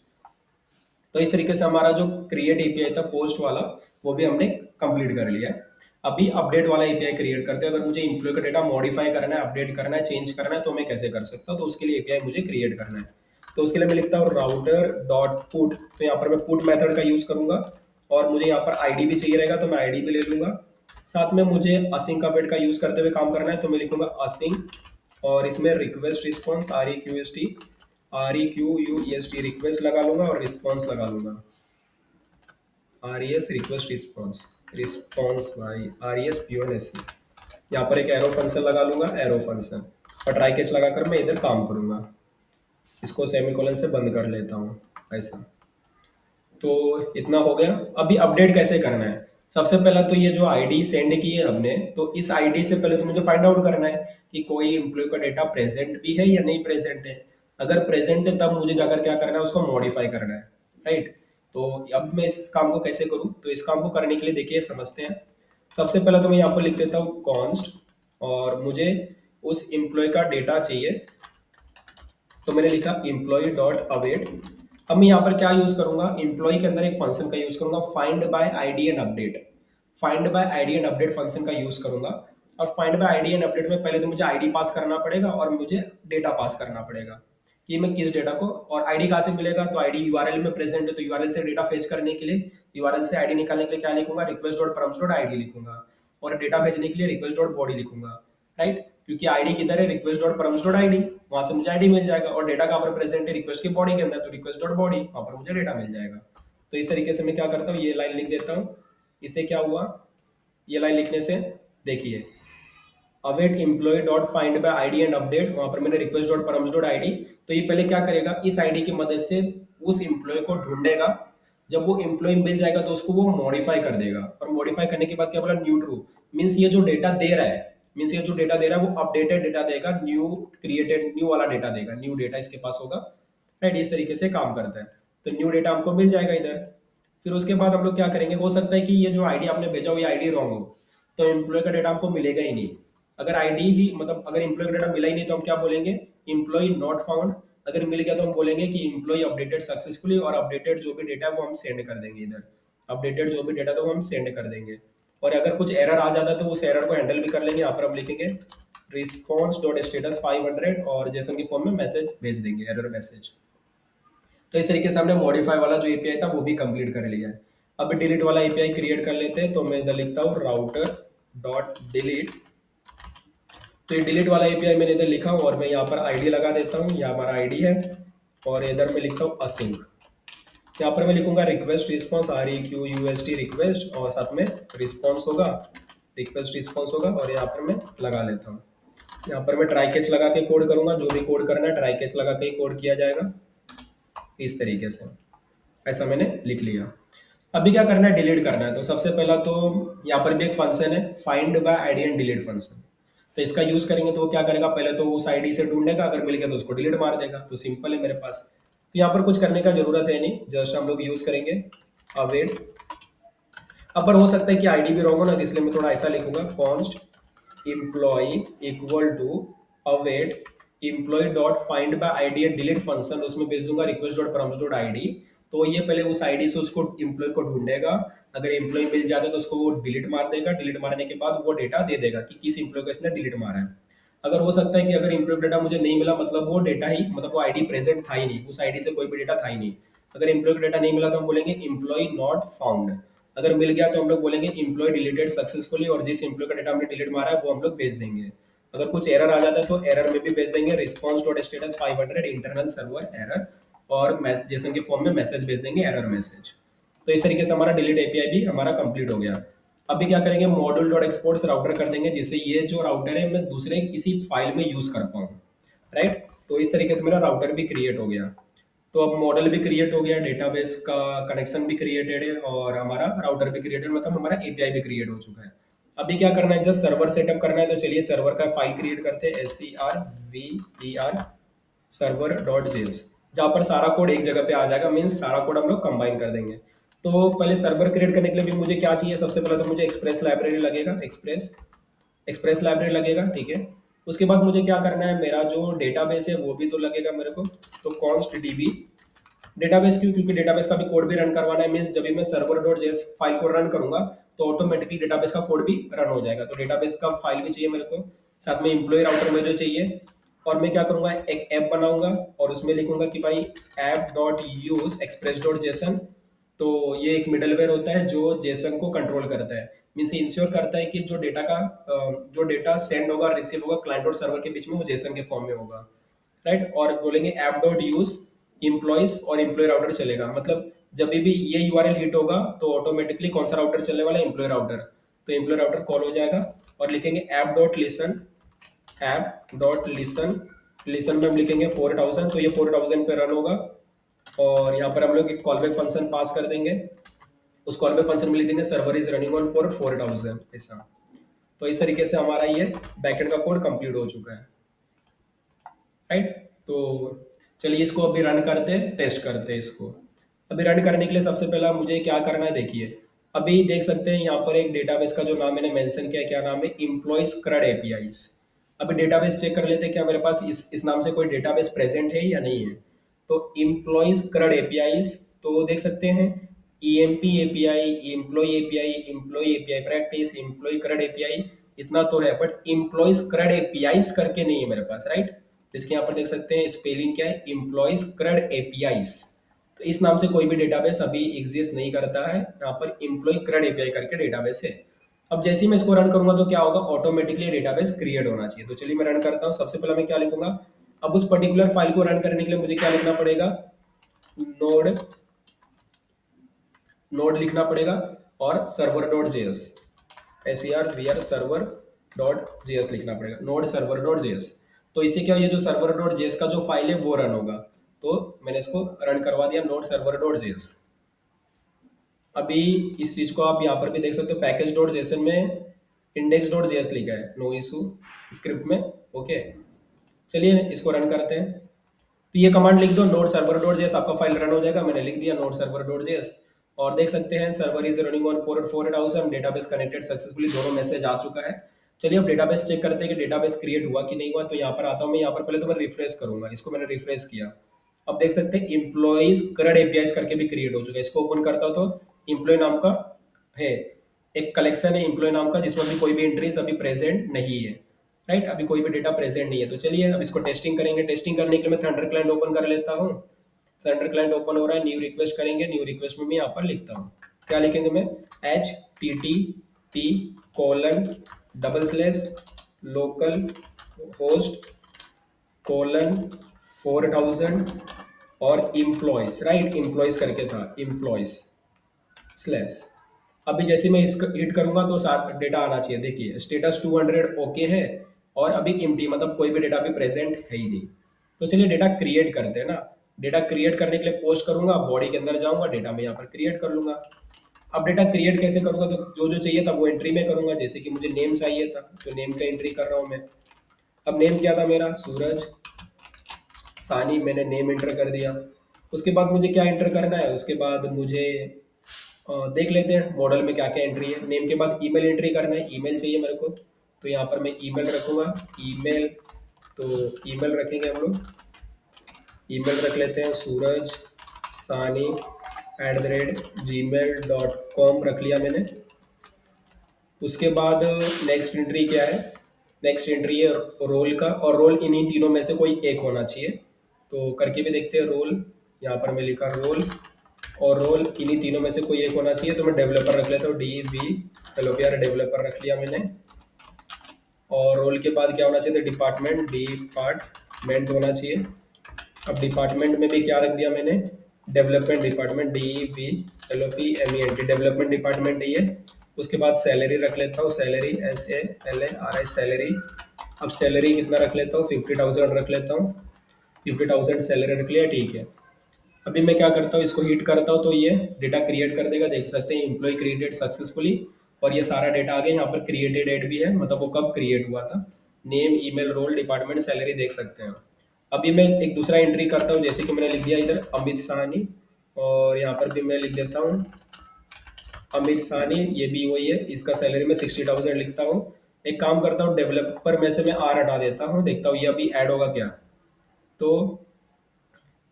तो इस तरीके से हमारा जो क्रिएट एपीआई था पोस्ट वाला, वो भी हमने कंप्लीट कर लिया है। अभी अपडेट वाला एपीआई क्रिएट करते हैं। अगर मुझे इंप्लॉय का डेटा मॉडिफाई करना है, अपडेट करना है, चेंज करना है, तो मैं कैसे कर सकता हूँ? तो उसके लिए एपीआई मुझे क्रिएट करना है। तो उसके लिए मैं लिखता हूँ राउटर डॉट पुट। तो यहाँ पर मैं पुट मेथड का यूज करूंगा, और मुझे यहाँ पर आईडी भी चाहिए रहेगा, तो मैं आईडी भी ले लूंगा। साथ में मुझे असिंक अपडेट का यूज करते हुए काम करना है, तो मैं लिखूंगा असिंक, और इसमें रिक्वेस्ट रिस्पॉन्स REQUEST रिक्वेस्ट लगा लूंगा, और रिस्पॉन्स लगा लूंगा RES रिक्वेस्ट रिस्पॉन्स, रिस्पॉन्स भाई RESPONSE। यहाँ पर एक एरो फंक्शन लगा लूंगा, एरो फंक्शन, और ट्राई कैच लगाकर मैं इधर काम करूंगा। इसको सेमीकोलन से बंद कर लेता हूँ, ऐसा। तो इतना हो गया। अभी अपडेट कैसे करना है? सबसे पहला तो ये जो आईडी सेंड की है हमने, तो इस आईडी से पहले तो मुझे फाइंड आउट करना है कि कोई एम्प्लॉय का डेटा प्रेजेंट भी है या नहीं प्रेजेंट है। अगर प्रेजेंट है तब मुझे जाकर क्या करना है, उसको मॉडिफाई करना है, राइट। तो अब मैं इस काम को कैसे करूँ? तो इस काम को करने के लिए देखिए समझते हैं। सबसे पहला तो मैं यहाँ पर लिख देता हूँ कॉन्स्ट, और मुझे उस एम्प्लॉय का डेटा चाहिए, तो मैंने लिखा एम्प्लॉय डॉट अवेट। अब मैं यहाँ पर क्या यूज करूंगा, एम्प्लॉय के अंदर एक फंक्शन का यूज करूंगा, find by ID and update. Find by ID and update function का यूज करूंगा। और find by ID and update में पहले तो मुझे आईडी पास करना पड़ेगा, और मुझे डेटा पास करना पड़ेगा कि मैं किस डेटा को, और आईडी कहाँ से मिलेगा? तो आईडी यूआरएल में प्रेजेंट है, तो यूआरएल से डेटा फेच करने के लिए, यूआरएल से आईडी निकालने के लिए क्या लिखूंगा, request dot params dot ID लिखूंगा, और डेटा भेजने के लिए रिक्वेस्ट डॉट बॉडी लिखूंगा, राइट। क्योंकि आईडी किधर है, request dot params dot ID, वहां से मुझे आईडी मिल जाएगा, और डेटा कहाँ पर प्रेजेंट है, रिक्वेस्ट की बॉडी के अंदर, तो रिक्वेस्ट डॉट बॉडी, वहां पर मुझे डेटा मिल जाएगा। तो इस तरीके से मैं क्या करता हूँ, ये लाइन लिख देता हूँ। इससे क्या हुआ, ये लाइन लिखने से देखिए, await employ dot find by ID and update, वहां पर मैंने request dot params dot ID. तो ये पहले क्या करेगा, इस आईडी की मदद से उस एम्प्लॉय को ढूंढेगा। जब वो एम्प्लॉय मिल जाएगा तो उसको वो मॉडिफाई कर देगा, और मॉडिफाई करने के बाद क्या बोला, न्यू ट्रू। मीन्स ये जो डेटा दे रहा है, मीन्स ये जो डेटा दे रहा है वो अपडेटेड डेटा देगा, न्यू क्रिएटेड न्यू वाला डेटा देगा, न्यू डेटा इसके पास होगा, राइट। इस तरीके से काम करता है। तो न्यू डेटा हमको मिल जाएगा इधर। फिर उसके बाद हम लोग क्या करेंगे, हो सकता है कि ये जो आईडी आपने भेजा हो ये आईडी रॉन्ग हो, तो एम्प्लॉय का डेटा हमको मिलेगा ही नहीं। अगर आईडी ही मतलब अगर एम्प्लॉय का डेटा मिला ही नहीं तो हम क्या बोलेंगे, एम्प्लॉय नॉट फाउंड। अगर मिल गया तो हम बोलेंगे कि एम्प्लॉय अपडेटेड सक्सेसफुली, और अपडेटेड जो भी डेटा है वो हम सेंड कर देंगे इधर। अपडेटेड जो भी डेटा था वो हम सेंड कर देंगे। और अगर कुछ एरर आ जाता है तो उस एरर को हैंडल भी कर लेंगे। यहाँ पर हम लिखेंगे रिस्पॉन्स डॉट स्टेटस 500, और जेसन की फॉर्म में मैसेज भेज देंगे, एरर मैसेज। तो इस तरीके से हमने मॉडिफाई वाला जो एपीआई था वो भी कंप्लीट कर लिया है। अब डिलीट वाला एपीआई क्रिएट कर लेते हैं। तो मैं इधर लिखता हूँ राउटर डॉट डिलीट। तो ये डिलीट वाला एपीआई मैंने इधर लिखा हूँ, और मैं यहाँ पर आईडी लगा देता हूँ, यह हमारा आईडी है। और इधर मैं लिखता हूँ असिंक। यहाँ पर मैं लिखूंगा रिक्वेस्ट रिस्पॉन्स REQUEST रिक्वेस्ट, और साथ में रिस्पॉन्स होगा, रिक्वेस्ट रिस्पॉन्स होगा, और यहाँ पर मैं लगा लेता हूँ। यहाँ पर मैं ट्राई कैच लगा के कोड करूंगा, जो भी कोड करना है ट्राई कैच लगा के ही कोड किया जाएगा। इस तरीके से ऐसा मैंने लिख लिया। अभी क्या करना है, डिलीट करना है। तो सबसे पहला तो यहाँ पर भी एक फंक्शन है, find by ID and delete function. तो इसका यूज करेंगे तो वो क्या करेगा, पहले तो उस आईडी से ढूंढेगा, अगर मिल गया तो उसको डिलीट मार देगा। तो सिंपल है मेरे पास। तो यहाँ पर कुछ करने का जरूरत है नहीं, जस्ट हम लोग यूज करेंगे अवेट। अब पर हो सकता है कि आईडी भी रॉन्ग हो ना, तो इसलिए मैं थोड़ा ऐसा लिखूंगा, const employ equal to await employ dot find by ID and delete function, उसमें भेज दूंगा request dot params dot ID. तो ये पहले उस आईडी से उसको एम्प्लॉय को ढूंढेगा, अगर एम्प्लॉय मिल जाता है तो उसको वो डिलीट मार देगा। डिलीट मारने के बाद वो डेटा दे देगा कि किस एम्प्लॉय को इसने डिलीट मारा है। अगर हो सकता है कि अगर एम्प्लॉय डेटा मुझे नहीं मिला, मतलब वो डेटा ही, मतलब वो आईडी प्रेजेंट था ही नहीं, उस आईडी से कोई भी डेटा था ही नहीं। अगर एम्प्लॉय डेटा नहीं मिला तो हम बोलेंगे एम्प्लॉय नॉट फाउंड। अगर मिल गया तो हम लोग बोलेंगे एम्प्लॉय डिलीटेड सक्सेसफुली, और जिस एम्प्लॉय का डेटा हमने डिलीट मारा है वो हम लोग भेज देंगे। अगर कुछ एरर आ जाता है तो एरर में भी भेज देंगे response dot status 500 internal server error, और जेसन के फॉर्म में मैसेज भेज देंगे, एरर मैसेज। तो इस तरीके से हमारा डिलीट एपीआई भी हमारा कंप्लीट हो गया। अभी क्या करेंगे, मॉड्यूल डॉट एक्सपोर्ट से राउटर कर देंगे, जिससे ये जो राउटर है मैं दूसरे किसी फाइल में यूज कर पाऊँ, राइट। तो इस तरीके से मेरा राउटर भी क्रिएट हो गया। तो अब मॉडल भी क्रिएट हो गया, डेटाबेस का कनेक्शन भी क्रिएटेड है, और हमारा राउटर भी क्रिएटेड, मतलब हमारा एपीआई भी क्रिएट हो चुका है। अभी क्या करना है, जस्ट सर्वर सेटअप करना है। तो चलिए सर्वर का फाइल क्रिएट करते हैं, SERVER सर्वर डॉट जेस, जहाँ पर सारा कोड एक जगह पे आ जाएगा। मीन्स सारा कोड हम लोग कंबाइन कर देंगे। तो पहले सर्वर क्रिएट करने के लिए भी मुझे क्या चाहिए, सबसे पहले तो मुझे एक्सप्रेस लाइब्रेरी लगेगा, एक्सप्रेस लाइब्रेरी लगेगा, ठीक है। उसके बाद मुझे क्या करना है, मेरा जो डेटाबेस है वो भी तो लगेगा मेरे को। तो कॉन्स्ट डेटाबेस क्यों? क्योंकि डेटाबेस का भी कोड भी रन करवाना है, मीन्स जब भी मैं सर्वर डॉट जेएस फाइल को रन करूंगा तो ऑटोमेटिकली डेटाबेस का कोड भी रन हो जाएगा। तो डेटाबेस का फाइल भी चाहिए मेरे को, साथ में एम्प्लॉय राउटर मुझे चाहिए। और मैं क्या करूंगा, एक ऐप बनाऊंगा और उसमें लिखूंगा कि भाई app dot use express dot JSON. तो ये एक मिडलवेयर होता है जो जेसन को कंट्रोल करता है, मीन्स इंश्योर करता है कि जो डेटा का जो डेटा सेंड होगा रिसीव होगा क्लाइंट और सर्वर के बीच में, वो जेसन के फॉर्म में होगा, राइट। और बोलेंगे ऐप डॉट यूज इम्प्लॉइज और इम्प्लॉय राउटर चलेगा, मतलब जब भी ये यूआरएल हिट होगा तो ऑटोमेटिकली कौन सा राउटर चलने वाला है, एम्प्लॉय राउटर। तो एम्प्लॉय राउटर कॉल हो जाएगा और लिखेंगे app dot listen, app dot listen, listen में हम लिखेंगे 4000, तो ये 4000 पे रन होगा। और यहाँ पर हम लोग एक कॉलबैक फंक्शन पास कर देंगे, उस कॉलबैक फंक्शन में लिख देंगे server is running on port 4000 ऐसा। तो इस तरीके से हमारा ये बैकएंड का कोड कंप्लीट हो चुका है, राइट। तो चलिए इसको अभी रन करते हैं, टेस्ट करते हैं इसको। अभी रन करने के लिए सबसे पहला मुझे क्या करना है, देखिए अभी देख सकते हैं यहाँ पर एक डेटाबेस का जो नाम मैंने मेंशन किया है, क्या नाम है, इम्प्लॉइज क्रड एपीआईज। अभी डेटाबेस चेक कर लेते हैं क्या मेरे पास इस नाम से कोई डेटाबेस प्रेजेंट है या नहीं है। तो इम्प्लॉइज क्रड एपीआईज, तो देख सकते हैं EMP API, employ API, employ API practice, employ CRUD API, इतना तो है, बट इम्प्लॉइज क्रड एपीआईज करके नहीं है मेरे पास, राइट। इसके यहाँ पर देख सकते हैं स्पेलिंग क्या है, इम्प्लॉइज क्रड एपीआईज। तो इस नाम से कोई भी डेटाबेस अभी एग्जिस्ट नहीं करता है, यहाँ पर इम्प्लॉय क्रड एपीआई करके डेटाबेस है। अब जैसे ही मैं इसको रन करूंगा तो क्या होगा, ऑटोमेटिकली डेटाबेस क्रिएट होना चाहिए। तो चलिए मैं रन करता हूँ। सबसे पहले मैं क्या लिखूंगा, अब उस पर्टिकुलर फाइल को रन करने के लिए मुझे क्या लिखना पड़ेगा, नोड, नोड लिखना पड़ेगा और server dot JS, S E R V R server dot JS लिखना पड़ेगा, नोड सर्वर डॉट जेएस। तो इससे क्या, ये जो सर्वर डॉट जेएस का जो फाइल है वो रन होगा। तो मैंने इसको रन करवा दिया, नोड सर्वर डॉट जेएस। अभी इस चीज को आप यहाँ पर भी देख सकते हो, पैकेज डॉट जेसन में इंडेक्स डॉट जेएस लिखा है, नो इशू स्क्रिप्ट में, ओके। चलिए इसको रन करते हैं। तो ये कमांड लिख दो, नोड सर्वर डॉट जेएस, आपका फाइल रन हो जाएगा। मैंने लिख दिया नोड सर्वर डॉट जेएस और देख सकते हैं server is running on port 4000, database connected successfully, दोनों मैसेज आ चुका है। चलिए अब डेटाबेस चेक करते हैं कि डेटाबेस क्रिएट हुआ कि नहीं हुआ। तो यहाँ पर आता हूँ मैं, यहाँ पर पहले तो मैं रिफ्रेश करूंगा, इसको मैंने रिफ्रेश किया। अब देख सकते हैं इम्प्लॉइज क्रड एपीआईज करके भी क्रिएट हो चुका है। इसको ओपन करता हूँ तो इम्प्लॉय नाम का है, एक कलेक्शन है इम्प्लॉय नाम का, जिसमें भी कोई भी एंट्रीज अभी प्रेजेंट नहीं है, राइट। अभी कोई भी डेटा प्रेजेंट नहीं है। तो चलिए अब इसको टेस्टिंग करेंगे। टेस्टिंग करने के लिए मैं थंडर क्लाइंट ओपन कर लेता हूँ। थंडर क्लाइंट ओपन हो रहा है, न्यू रिक्वेस्ट करेंगे। न्यू रिक्वेस्ट में मैं यहाँ पर लिखता हूँ, क्या लिखेंगे मैं, H T T P colon double slash local host colon 4000 और इम्प्लॉइज, राइट, इम्प्लॉइज करके था, इम्प्लॉइज स्लैश। अभी जैसे मैं इसको हिट करूंगा तो डेटा आना चाहिए, देखिए स्टेटस 200 ओके है और अभी एम्प्टी, मतलब कोई भी डेटा अभी प्रेजेंट है ही नहीं। तो चलिए डेटा क्रिएट करते हैं ना। डेटा क्रिएट करने के लिए पोस्ट करूंगा, बॉडी के अंदर जाऊंगा, डेटा में यहाँ पर क्रिएट कर लूंगा। अब डेटा क्रिएट कैसे करूंगा, तो जो जो चाहिए था वो एंट्री में करूंगा। जैसे कि मुझे नेम चाहिए था तो नेम का एंट्री कर रहा हूँ मैं। अब नेम क्या था मेरा, सूरज सानी, मैंने नेम एंटर कर दिया। उसके बाद मुझे क्या एंटर करना है, उसके बाद मुझे देख लेते हैं मॉडल में क्या क्या एंट्री है। नेम के बाद ईमेल एंट्री करना है, ईमेल चाहिए मेरे को। तो यहाँ पर मैं ईमेल रखूँगा, ईमेल, तो ईमेल रखेंगे हम लोग, ईमेल रख लेते हैं सूरज सानी @gmail.com रख लिया मैंने। उसके बाद नेक्स्ट एंट्री क्या है, नेक्स्ट एंट्री है रोल का, और रोल इन्हीं तीनों में से कोई एक होना चाहिए। तो करके भी देखते हैं रोल, यहाँ पर मैं लिखा रोल, और रोल इन्हीं तीनों में से कोई एक होना चाहिए। तो मैं डेवलपर रख लेता हूँ, डी वी डेवलपर, डेवलपर रख लिया मैंने। और रोल के बाद क्या होना चाहिए, तो डिपार्टमेंट, डिपार्टमेंट होना चाहिए। अब डिपार्टमेंट में भी क्या रख दिया मैंने, development department, D V L O P M E N T, development department है ये। उसके बाद सैलरी रख लेता हूँ, सैलरी SALARI सैलरी। अब सैलरी कितना रख लेता हूँ, 50,000 रख लेता हूँ, 50,000 सैलरी रख लिया, ठीक है। अभी मैं क्या करता हूँ, इसको हिट करता हूँ तो ये डेटा क्रिएट कर देगा। देख सकते हैं एम्प्लॉय क्रिएटेड सक्सेसफुली, और ये सारा डेटा आ गया। यहाँ पर क्रिएटेड डेट भी है, मतलब वो कब क्रिएट हुआ था, name, email, role, department, salary देख सकते हैं। अभी मैं एक दूसरा एंट्री करता हूँ, जैसे कि मैंने लिख दिया इधर अमित साहनी, और यहाँ पर भी मैं लिख देता हूँ अमित साहनी, ये भी वही है। इसका सैलरी में 60,000 लिखता हूँ। एक काम करता हूँ, डेवलपर में से मैं आर हटा देता हूँ, देखता हूँ ये अभी ऐड होगा क्या। तो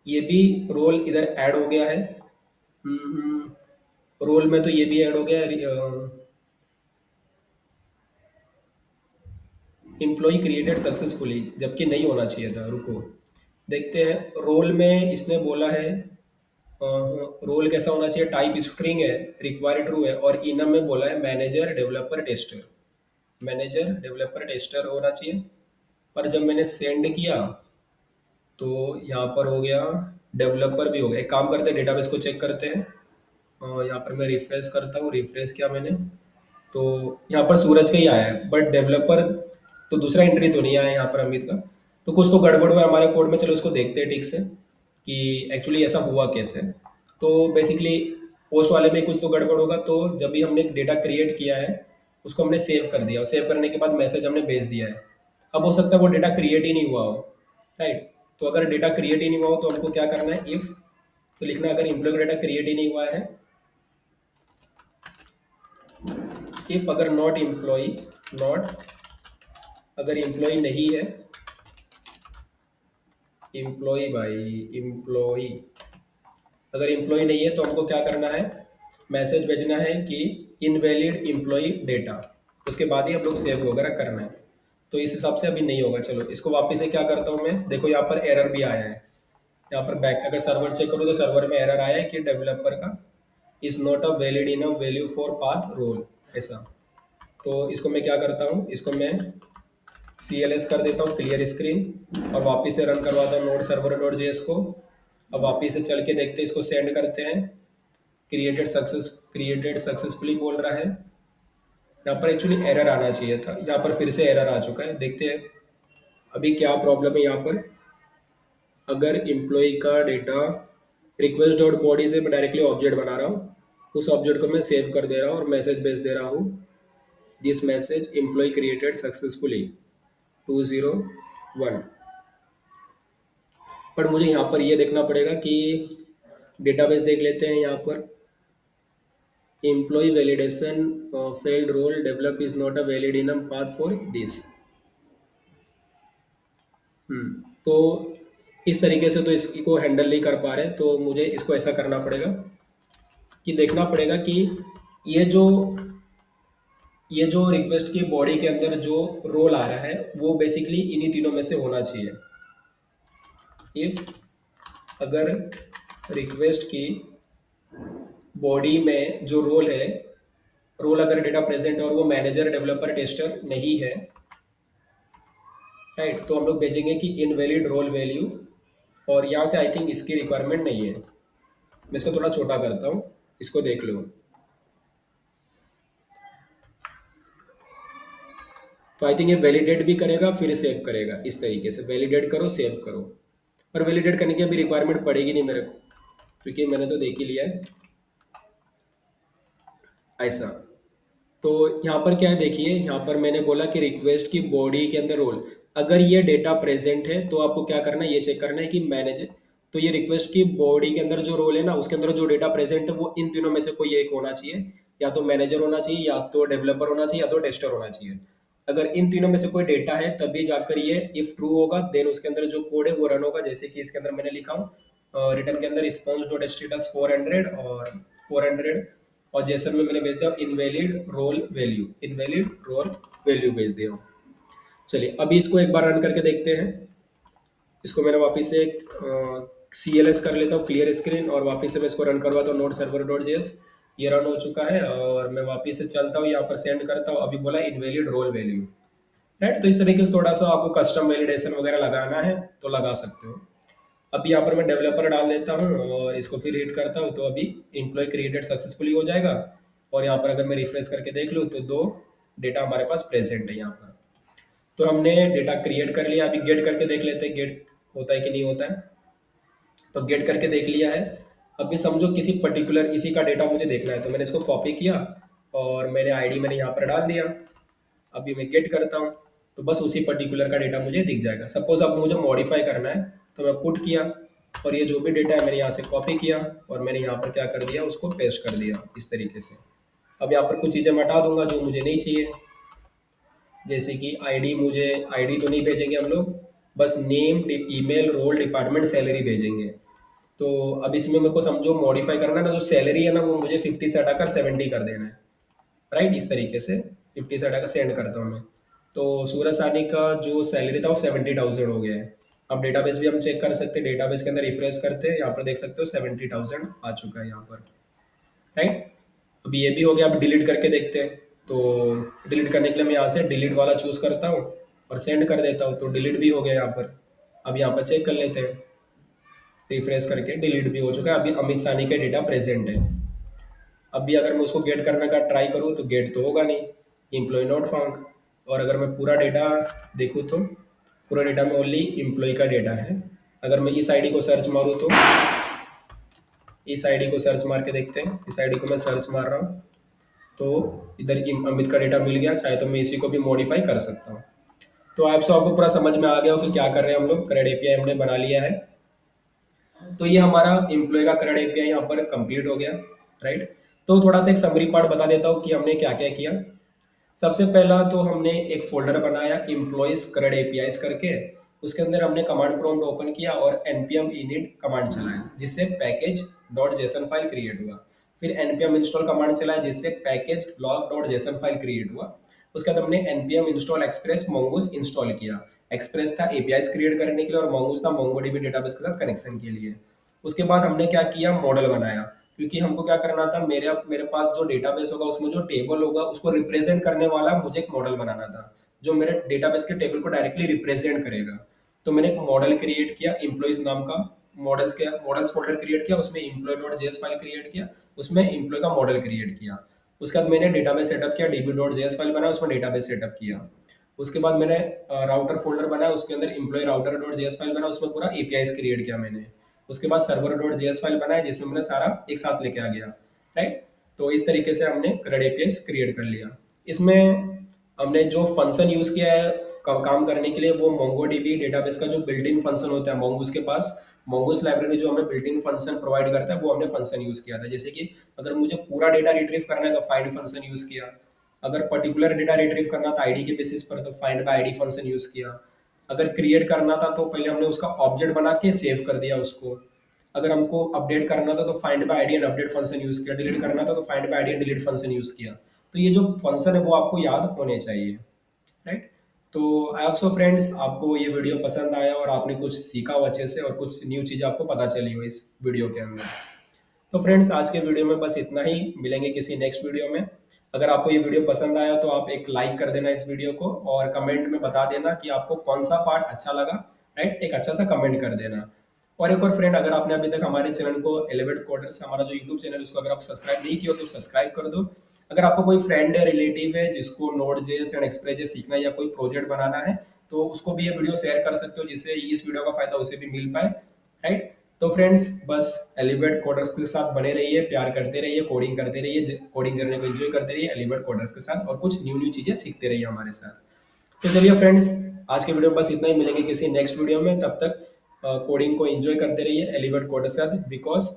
ये भी रोल इधर ऐड हो गया है। रोल में तो ये भी ऐड हो गया है। एम्प्लॉय क्रिएटेड सक्सेसफुली, जबकि नहीं होना चाहिए था, रुको देखते हैं। रोल में इसने बोला है रोल कैसा होना चाहिए, टाइप स्ट्रिंग है, रिक्वायर्ड ट्रू है, और इनम में बोला है manager developer tester. Manager developer tester होना चाहिए। पर जब मैंने सेंड किया तो यहाँ पर हो गया डेवलपर भी हो गया। एक काम करते हैं, डेटाबेस को चेक करते हैं। और यहाँ पर मैं रिफ्रेश करता हूँ, रिफ्रेश किया मैंने तो यहाँ पर सूरज का ही आया है, बट डेवलपर तो दूसरा एंट्री तो नहीं आया है यहाँ पर अमित का। तो कुछ तो गड़बड़ हुआ है हमारे कोड में, चलो इसको देखते हैं ठीक से कि एक्चुअली ऐसा हुआ कैसे। तो बेसिकली पोस्ट वाले में कुछ तो गड़बड़ होगा। तो जब भी हमने एक डेटा क्रिएट किया है उसको हमने सेव कर दिया, और सेव करने के बाद मैसेज हमने भेज दिया है। अब हो सकता है वो डेटा क्रिएट ही नहीं हुआ हो, राइट। तो अगर डेटा क्रिएट ही नहीं हुआ हो तो हमको क्या करना है, इफ़ तो लिखना है, अगर एम्प्लॉय का डेटा क्रिएट ही नहीं हुआ है, इफ अगर नॉट एम्प्लॉय, नॉट अगर एम्प्लॉय नहीं है, एम्प्लॉय भाई एम्प्लॉय, अगर एम्प्लॉय नहीं है तो हमको क्या करना है, मैसेज भेजना है कि इनवैलिड एम्प्लॉय डेटा, उसके बाद ही हम लोग सेव वगैरह करना है। तो इस हिसाब से अभी नहीं होगा। चलो इसको वापस से क्या करता हूँ मैं, देखो यहाँ पर एरर भी आया है। यहाँ पर बैक अगर सर्वर चेक करो तो सर्वर में एरर आया है कि डेवलपर का is not a valid in a value for path role, ऐसा। तो इसको मैं क्या करता हूँ, इसको मैं CLS कर देता हूँ क्लियर स्क्रीन, और वापस से रन करवाता हूँ नोड सर्वर डॉट जेएस को। अब वापस से चल के देखते हैं, इसको सेंड करते हैं। क्रिएटेड सक्सेसफुली बोल रहा है। यहाँ पर एक्चुअली एरर आना चाहिए था, यहाँ पर फिर से एरर आ चुका है। देखते हैं अभी क्या प्रॉब्लम है यहाँ पर। अगर एम्प्लॉय का डेटा रिक्वेस्ट डॉट बॉडी से मैं डायरेक्टली ऑब्जेक्ट बना रहा हूँ, उस ऑब्जेक्ट को मैं सेव कर दे रहा हूँ और मैसेज भेज दे रहा हूँ, this message employ created successfully 201। पर मुझे यहाँ पर ये देखना पड़ेगा कि डेटाबेस देख लेते हैं यहाँ पर। Employ validation failed role develop is not a valid enum path for this. तो इस तरीके से तो इसको हैंडल नहीं कर पा रहे, तो मुझे इसको ऐसा करना पड़ेगा कि देखना पड़ेगा कि ये जो ये जो रिक्वेस्ट की बॉडी के अंदर जो रोल आ रहा है वो बेसिकली इन्हीं तीनों में से होना चाहिए। इफ अगर रिक्वेस्ट की बॉडी में जो रोल है, रोल अगर डेटा प्रेजेंट है और वो मैनेजर डेवलपर टेस्टर नहीं है, राइट, तो हम लोग भेजेंगे कि इनवैलिड रोल वैल्यू। और यहाँ से आई थिंक इसकी रिक्वायरमेंट नहीं है, मैं इसको थोड़ा छोटा करता हूँ, इसको देख लो। तो आई थिंक ये वैलिडेट भी करेगा फिर सेव करेगा, इस तरीके से वैलिडेट करो सेव करो। पर वैलिडेट करने की अभी रिक्वायरमेंट पड़ेगी नहीं मेरे को, क्योंकि मैंने तो देख ही लिया है ऐसा। तो यहाँ पर क्या है देखिए, यहाँ पर मैंने बोला कि रिक्वेस्ट की बॉडी के अंदर रोल, अगर ये डेटा प्रेजेंट है तो आपको क्या करना है, ये चेक करना है कि मैनेज। तो ये रिक्वेस्ट की बॉडी के अंदर जो रोल है ना, उसके अंदर जो डेटा प्रेजेंट है वो इन तीनों में से कोई एक होना चाहिए। या तो मैनेजर होना चाहिए, या तो डेवलपर होना चाहिए, या तो टेस्टर होना चाहिए। अगर इन तीनों में से कोई डेटा है तभी जाकर ये इफ ट्रू होगा, देन उसके अंदर जो कोड है वो रन होगा। जैसे कि इसके अंदर मैंने लिखा हूँ रिटर्न के अंदर रिस्पॉन्स डॉट स्टेटस 400 और 400, और जेसन में मैंने भेज दिया invalid role value, invalid role value भेज दिया। चलिए अभी इसको एक बार रन करके देखते हैं। इसको मैंने वापस से CLS कर लेता हूँ क्लियर स्क्रीन, और वापस से मैं इसको रन करवाता हूँ नोड सर्वर डॉट जेएस। ये रन हो चुका है और मैं वापस से चलता हूँ यहाँ पर सेंड करता हूँ। अभी बोला इनवैलिड रोल वैल्यू, राइट। तो इस तरीके से थोड़ा सा आपको कस्टम वैलिडेशन वगैरह लगाना है तो लगा सकते हो। अभी यहाँ पर मैं डेवलपर डाल देता हूँ और इसको फिर हिट करता हूँ, तो अभी एम्प्लॉय क्रिएटेड सक्सेसफुली हो जाएगा। और यहाँ पर अगर मैं रिफ्रेश करके देख लूँ तो दो डेटा हमारे पास प्रेजेंट है यहाँ पर। तो हमने डेटा क्रिएट कर लिया। अभी गेट करके देख लेते हैं गेट होता है कि नहीं होता है। तो गेट करके देख लिया है। अभी समझो किसी पर्टिकुलर इसी का डेटा मुझे देखना है, तो मैंने इसको कॉपी किया और मैंने आईडी मैंने यहाँ पर डाल दिया। अभी मैं गेट करता हूँ तो बस उसी पर्टिकुलर का डेटा मुझे दिख जाएगा। सपोज अब मुझे मॉडिफाई करना है तो मैं पुट किया, और ये जो भी डेटा है मैंने यहाँ से कॉपी किया और मैंने यहाँ पर क्या कर दिया, उसको पेस्ट कर दिया इस तरीके से। अब यहाँ पर कुछ चीज़ें मैं हटा दूंगा जो मुझे नहीं चाहिए, जैसे कि आईडी, मुझे आईडी तो नहीं भेजेंगे हम लोग, बस name email role department salary भेजेंगे। तो अब इसमें मेरे को समझो मॉडिफाई करना है ना, जो सैलरी है ना वो मुझे 50 से हटाकर 70 कर देना है। राइट, इस तरीके से 50 से हटाकर सेंड करता हूँ मैं। तो सूरज सानी का जो सैलरी था वो 70,000 हो गया है। अब डेटाबेस भी हम चेक कर सकते हैं, डेटाबेस के अंदर रिफ्रेश करते हैं, यहाँ पर देख सकते हो 70,000 आ चुका है यहाँ पर। राइट, अब ये भी हो गया। अब डिलीट करके देखते हैं। तो डिलीट करने के लिए मैं यहाँ से डिलीट वाला चूज करता हूँ और सेंड कर देता हूँ, तो डिलीट भी हो गया यहाँ पर। अब यहाँ पर चेक कर लेते हैं, रिफ्रेश करके डिलीट भी हो चुका है। अभी अमित सानी के डेटा प्रेजेंट है। अभी अगर मैं उसको गेट करने का ट्राई करूँ तो गेट तो होगा नहीं, एम्प्लॉय नॉट फाउंड। और अगर मैं पूरा डेटा देखूँ तो पूरा डेटा में ओनली एम्प्लॉय का डेटा है। अगर मैं इस आईडी को सर्च मारूँ तो इस आईडी को सर्च मार के देखते हैं। इस आईडी को मैं सर्च मार रहा हूँ तो इधर अमित का डेटा मिल गया। चाहे तो मैं इसी को भी मॉडिफाई कर सकता हूँ। तो आप सबको पूरा समझ में आ गया हो कि क्या कर रहे हैं हम लोग। क्रेड एपीआई हमने बना लिया है। तो ये हमारा एम्प्लॉय का क्रेड एपीआई यहाँ पर कंप्लीट हो गया। राइट, तो थोड़ा सा एक समरी पार्ट बता देता हूँ कि हमने क्या क्या किया। सबसे पहला तो हमने एक फोल्डर बनाया एम्प्लॉयज क्रेड एपीआईज करके। उसके अंदर हमने कमांड प्रॉम्प्ट ओपन किया और npm init कमांड चलाया, जिससे package dot JSON file create हुआ। फिर npm इंस्टॉल कमांड चलाया, जिससे package log dot JSON file create हुआ। उसके बाद हमने npm install express mongoose install किया। एक्सप्रेस था एपीआईज क्रिएट करने के लिए और mongoose था मोंगोडीबी डेटाबेस के साथ कनेक्शन के लिए। उसके बाद हमने क्या किया, मॉडल बनाया। क्योंकि हमको क्या करना था, मेरे मेरे पास जो डेटाबेस होगा उसमें जो टेबल होगा उसको रिप्रेजेंट करने वाला मुझे एक मॉडल बनाना था, जो मेरे डेटाबेस के टेबल को डायरेक्टली रिप्रेजेंट करेगा। तो मैंने एक मॉडल क्रिएट किया एम्प्लॉयज नाम का। मॉडल्स फोल्डर क्रिएट किया, उसमें employ dot JS file create किया, उसमें एम्प्लॉय का मॉडल क्रिएट किया। उसके बाद मैंने डेटाबेस सेटअप किया, डीबी डॉट जेएस फाइल बनाया, उसमें डेटाबेस सेटअप किया। उसके बाद मैंने राउटर फोल्डर बनाया, उसके अंदर employ router dot JS file बनाया, उसमें पूरा एपीआईज क्रिएट किया मैंने। उसके बाद सर्वर डॉट जेएस फाइल बनाया, जिसमें मैंने सारा एक साथ लेके आ गया। राइट, तो इस तरीके से हमने क्रेड एपीआईज क्रिएट कर लिया। इसमें हमने जो फंक्शन यूज किया है काम करने के लिए, वो मोंगोडीबी डेटाबेस का जो बिल्ट इन फंक्शन होता है मोंगूस के पास, मोंगूस लाइब्रेरी जो हमें बिल्ट इन फंक्शन प्रोवाइड करता है, वो हमने फंक्शन यूज किया था। जैसे कि अगर मुझे पूरा डेटा रिट्रीव करना है तो फाइंड फंक्शन यूज किया। अगर पर्टिकुलर डेटा रिट्रीव करना था आईडी के बेसिस पर तो find by ID function use किया। अगर क्रिएट करना था तो पहले हमने उसका ऑब्जेक्ट बना के सेव कर दिया उसको। अगर हमको अपडेट करना था तो find by ID and update function use किया। डिलीट करना था तो find by ID and delete function use किया। तो ये जो फंक्शन है वो आपको याद होने चाहिए। राइट, तो आई होप सो फ्रेंड्स आपको ये वीडियो पसंद आया और आपने कुछ सीखा हो अच्छे से और कुछ न्यू चीज़ आपको पता चली हो इस वीडियो के अंदर। तो फ्रेंड्स आज के वीडियो में बस इतना ही, मिलेंगे किसी नेक्स्ट वीडियो में। अगर आपको ये वीडियो पसंद आया तो आप एक लाइक कर देना इस वीडियो को और कमेंट में बता देना कि आपको कौन सा पार्ट अच्छा लगा। राइट, एक अच्छा सा कमेंट कर देना। और एक और फ्रेंड, अगर आपने अभी तक हमारे चैनल को एलिवेट कोडर्स हमारा जो यूट्यूब चैनल है उसको अगर आप सब्सक्राइब नहीं किया हो तो सब्सक्राइब कर दो। अगर आपको कोई फ्रेंड है, रिलेटिव है जिसको node JS and express JS सीखना है या कोई प्रोजेक्ट बनाना है तो उसको भी ये वीडियो शेयर कर सकते हो, जिससे इस वीडियो का फायदा उसे भी मिल पाए। राइट, तो फ्रेंड्स बस एलिवेट कोडर्स के साथ बने रहिए, प्यार करते रहिए, कोडिंग करते रहिए, कोडिंग जर्नी को एंजॉय करते रहिए एलिवेट कोडर्स के साथ और कुछ न्यू न्यू चीजें सीखते रहिए हमारे साथ। तो चलिए फ्रेंड्स, आज के वीडियो में बस इतना ही, मिलेंगे किसी नेक्स्ट वीडियो में। तब तक कोडिंग को एंजॉय करते रहिए एलिवेट कोडर्स के साथ, बिकॉज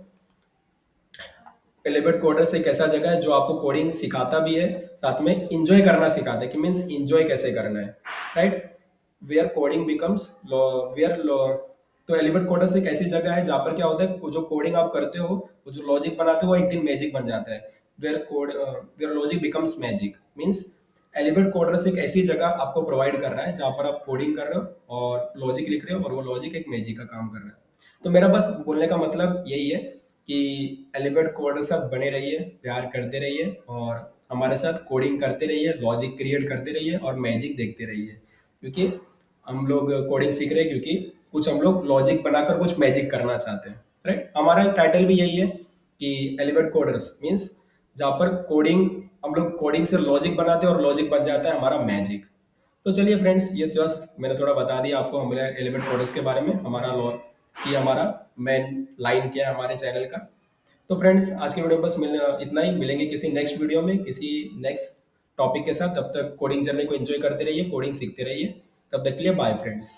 एलिवेट कोडर्स एक ऐसा जगह है जो आपको कोडिंग सिखाता भी है, साथ में इंजॉय करना सिखाता है कि मीन्स इंजॉय कैसे करना है। Right, where coding becomes where तो एलिवेट कोडर्स एक ऐसी जगह है जहाँ पर क्या होता है, जो कोडिंग आप करते हो, वो जो लॉजिक बनाते हो वो एक दिन मैजिक बन जाता है। Where logic becomes magic means elevate coders एक ऐसी जगह आपको प्रोवाइड कर रहा है जहाँ पर आप कोडिंग कर रहे हो और लॉजिक लिख रहे हो और वो लॉजिक एक मैजिक का काम कर रहा है। तो मेरा बस बोलने का मतलब यही है कि एलिवेट कोड साथ बने रहिए, प्यार करते रहिए और हमारे साथ कोडिंग करते रहिए, लॉजिक क्रिएट करते रहिए और मैजिक देखते रहिए। क्योंकि हम लोग कोडिंग सीख रहे हैं क्योंकि कुछ हम लोग लॉजिक बनाकर कुछ मैजिक करना चाहते हैं। राइट, हमारा टाइटल भी यही है कि एलिवेट कोडर्स मीन्स जहाँ पर कोडिंग हम लोग कोडिंग से लॉजिक बनाते हैं और लॉजिक बन जाता है हमारा मैजिक। तो चलिए फ्रेंड्स, ये जस्ट मैंने थोड़ा बता दिया आपको हमारे एलिमेंट कोडर्स के बारे में, हमारा लॉ कि हमारा मेन लाइन क्या है हमारे चैनल का। तो फ्रेंड्स आज के वीडियो में बस इतना ही, मिलेंगे किसी नेक्स्ट वीडियो में किसी नेक्स्ट टॉपिक के साथ। तब तक कोडिंग जर्नी को एंजॉय करते रहिए, कोडिंग सीखते रहिए। तब तक के लिए बाय फ्रेंड्स।